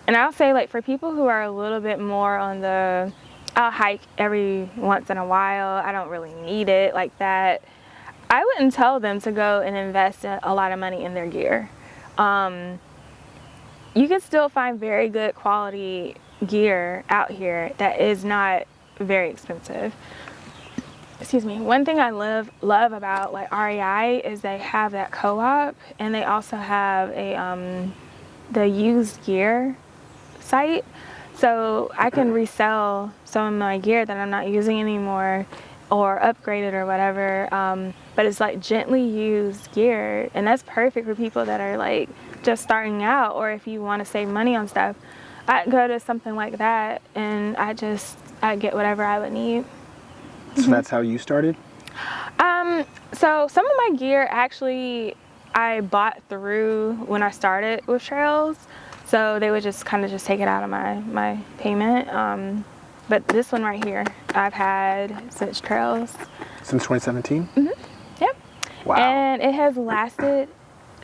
I'll say, like, for people who are a little bit more on the, I'll hike every once in a while, I don't really need it like that, I wouldn't tell them to go and invest a lot of money in their gear. You can still find very good quality gear out here that is not very expensive. Excuse me. One thing I love about like REI is they have that co-op, and they also have a the used gear site. So I can resell some of my gear that I'm not using anymore or upgrade it or whatever. But it's like gently used gear, and that's perfect for people that are like just starting out, or if you want to save money on stuff. I'd go to something like that and I'd get whatever I would need. So that's how you started? So some of my gear actually I bought through when I started with trails. So they would just kind of just take it out of my payment. But this one right here, I've had since trails. Since 2017? Mm-hmm. Yep. Wow. And it has lasted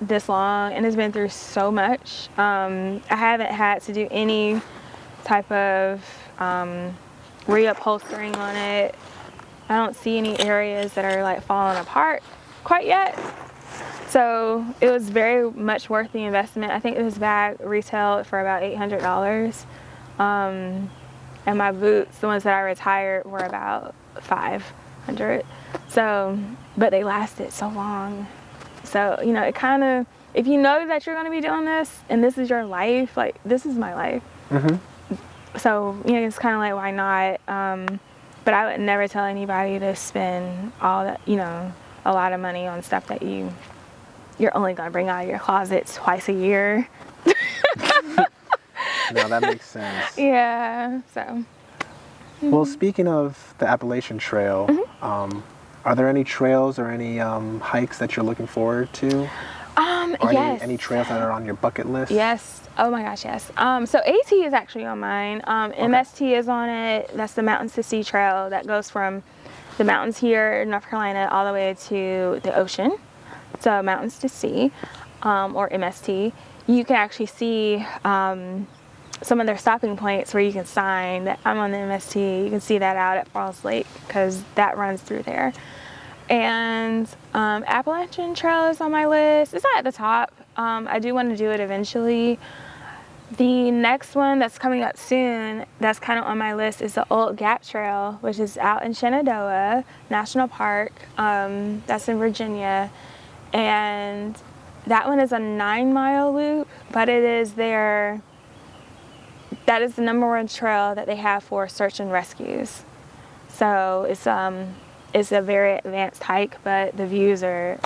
this long and has been through so much. I haven't had to do any type of reupholstering on it. I don't see any areas that are like falling apart quite yet. So it was very much worth the investment. I think this bag retailed for about $800. And my boots, the ones that I retired, were about $500. So, but they lasted so long. So, you know, it kind of, if you know that you're going to be doing this and this is your life, like this is my life. Mm-hmm. So, you know, it's kind of like, why not? But I would never tell anybody to spend all that, you know, a lot of money on stuff that you're only going to bring out of your closet twice a year. No, that makes sense. Yeah, so. Well, speaking of the Appalachian Trail, are there any trails or any hikes that you're looking forward to? Or Yes. any trails that are on your bucket list? Yes. Oh my gosh, yes. So AT is actually on mine. MST is on it. That's the Mountains to Sea Trail that goes from the mountains here in North Carolina all the way to the ocean. So Mountains to Sea, or MST. You can actually see some of their stopping points where you can sign that I'm on the MST. You can see that out at Falls Lake because that runs through there. And Appalachian Trail is on my list. It's not at the top. I do want to do it eventually. The next one that's coming up soon that's kind of on my list is the Old Gap Trail, which is out in Shenandoah National Park. That's in Virginia. And that one is a 9-mile loop, but it is that is the #1 trail that they have for search and rescues. So it's a very advanced hike, but the views are,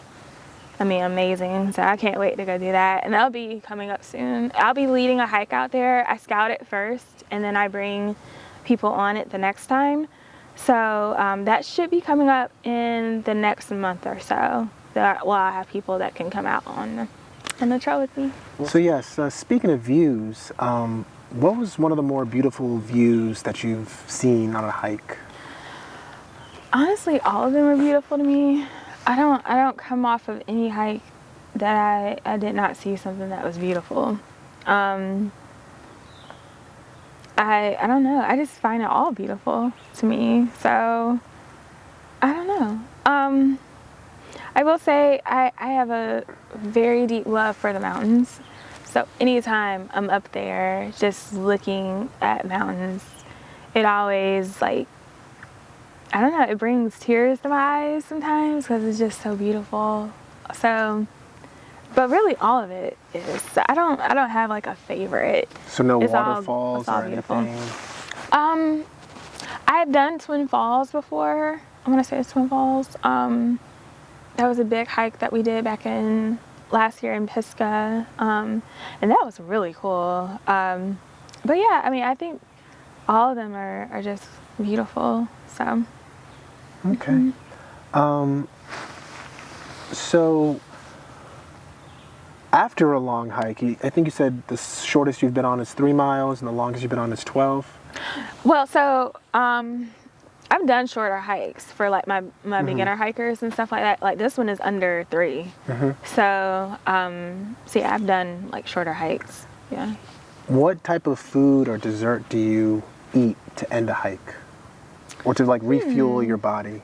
I mean, amazing. So I can't wait to go do that. And that'll be coming up soon. I'll be leading a hike out there. I scout it first, and then I bring people on it the next time. So that should be coming up in the next month or so. I have people that can come out on the trail with me. So yes, speaking of views, what was one of the more beautiful views that you've seen on a hike? Honestly, all of them were beautiful to me. I don't come off of any hike that I did not see something that was beautiful. I don't know. I just find it all beautiful to me. So I don't know. I will say I have a very deep love for the mountains. So anytime I'm up there just looking at mountains, it always, like, I don't know, it brings tears to my eyes sometimes because it's just so beautiful. So, but really all of it is. So I don't have like a favorite. So no It's waterfalls all or beautiful. anything? I've done Twin Falls before. I want to say it's Twin Falls. That was a big hike that we did back in last year in Pisgah. And that was really cool. But yeah, I mean, I think all of them are just beautiful. So. Okay. So after a long hike, I think you said the shortest you've been on is 3 miles and the longest you've been on is 12? Well, so I've done shorter hikes for like my beginner hikers and stuff like that. Like this one is under 3. So, yeah, I've done like shorter hikes. Yeah. What type of food or dessert do you eat to end a hike? Or to like refuel your body?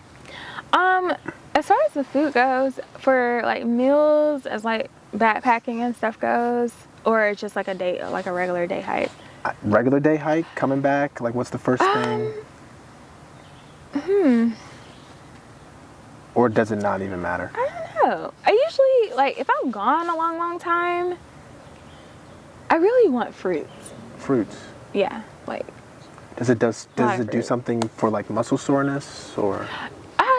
As far as the food goes, for like meals, as like backpacking and stuff goes, or it's just like a day, like a regular day hike. Regular day hike, coming back, like what's the first thing? Or does it not even matter? I don't know. I usually, like, if I'm gone a long time, I really want fruits. Fruits. Yeah, like. Does it do fruit. something for like muscle soreness or?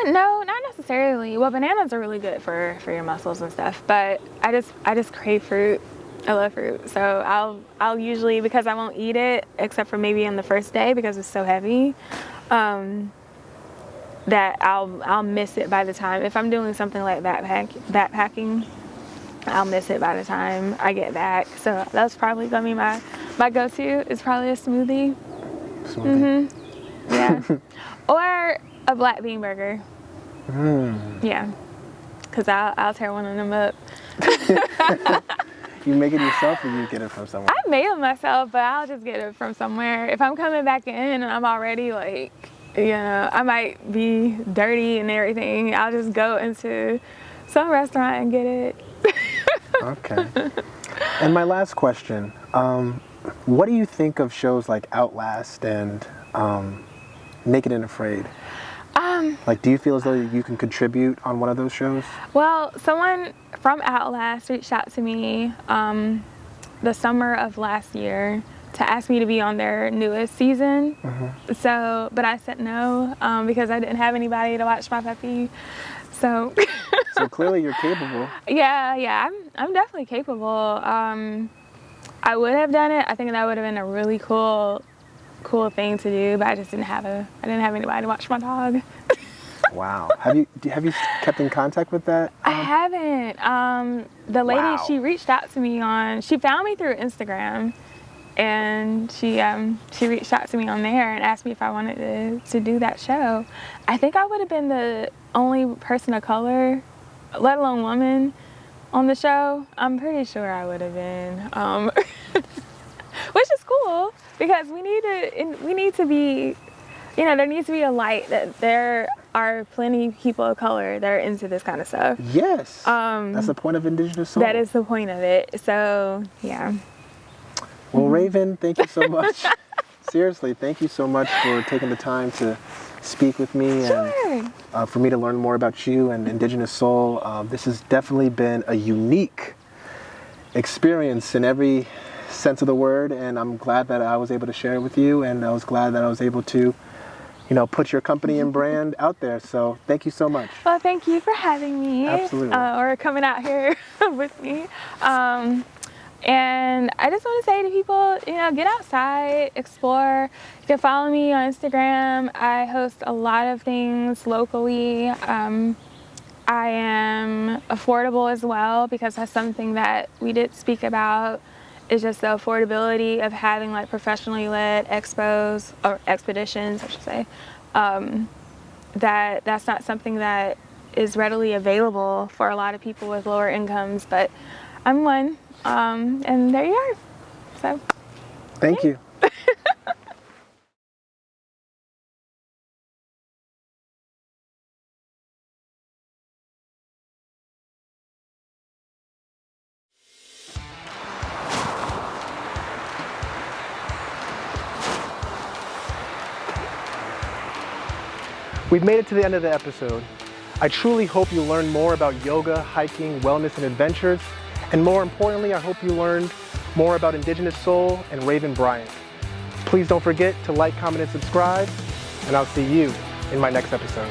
No, not necessarily. Well, bananas are really good for your muscles and stuff, but I just crave fruit. I love fruit, so I'll usually, because I won't eat it except for maybe on the first day because it's so heavy, that I'll miss it by the time, if I'm doing something like backpacking, I'll miss it by the time I get back. So that's probably gonna be my go-to. Is probably a smoothie. Yeah, or a black bean burger. Yeah, because I'll tear one of them up. You make it yourself or you get it from somewhere? I made it myself, but I'll just get it from somewhere. If I'm coming back in and I'm already like, you know, I might be dirty and everything, I'll just go into some restaurant and get it. Okay. And my last question, what do you think of shows like Outlast and Naked and Afraid? Like, do you feel as though you can contribute on one of those shows? Well, someone from Outlast reached out to me the summer of last year to ask me to be on their newest season. So, but I said no because I didn't have anybody to watch my puppy. So. So clearly you're capable. Yeah, I'm definitely capable. I would have done it. I think that would have been a really cool thing to do, but I just didn't have anybody to watch my dog. Wow. Have you kept in contact with that? I haven't. The lady, Wow. She reached out to me she found me through Instagram, and she reached out to me on there and asked me if I wanted to do that show. I think I would have been the only person of color, let alone woman, on the show. I'm pretty sure I would have been, which is cool because we need to be, you know, there needs to be a light that there are plenty of people of color that are into this kind of stuff. Yes. That's the point of Indigenous Soul. That is the point of it. So, yeah. Well, Raevin, thank you so much. Seriously, thank you so much for taking the time to speak with me and for me to learn more about you and Indigenous Soul. This has definitely been a unique experience in every sense of the word, and I'm glad that I was able to share it with you, and I was glad that I was able to, you know, put your company and brand out there. So thank you so much. Well, thank you for having me. Absolutely. Or coming out here with me. And I just want to say to people, you know, get outside, explore. You can follow me on Instagram. I host a lot of things locally. I am affordable as well, because that's something that we did speak about, is just the affordability of having like professionally led expos, or expeditions, I should say. That's not something that is readily available for a lot of people with lower incomes, but I'm one. And there you are. So, thank you. We've made it to the end of the episode. I truly hope you learned more about yoga, hiking, wellness, and adventures. And more importantly, I hope you learned more about Indigenous Soul and Raevin Bryant. Please don't forget to like, comment, and subscribe, and I'll see you in my next episode.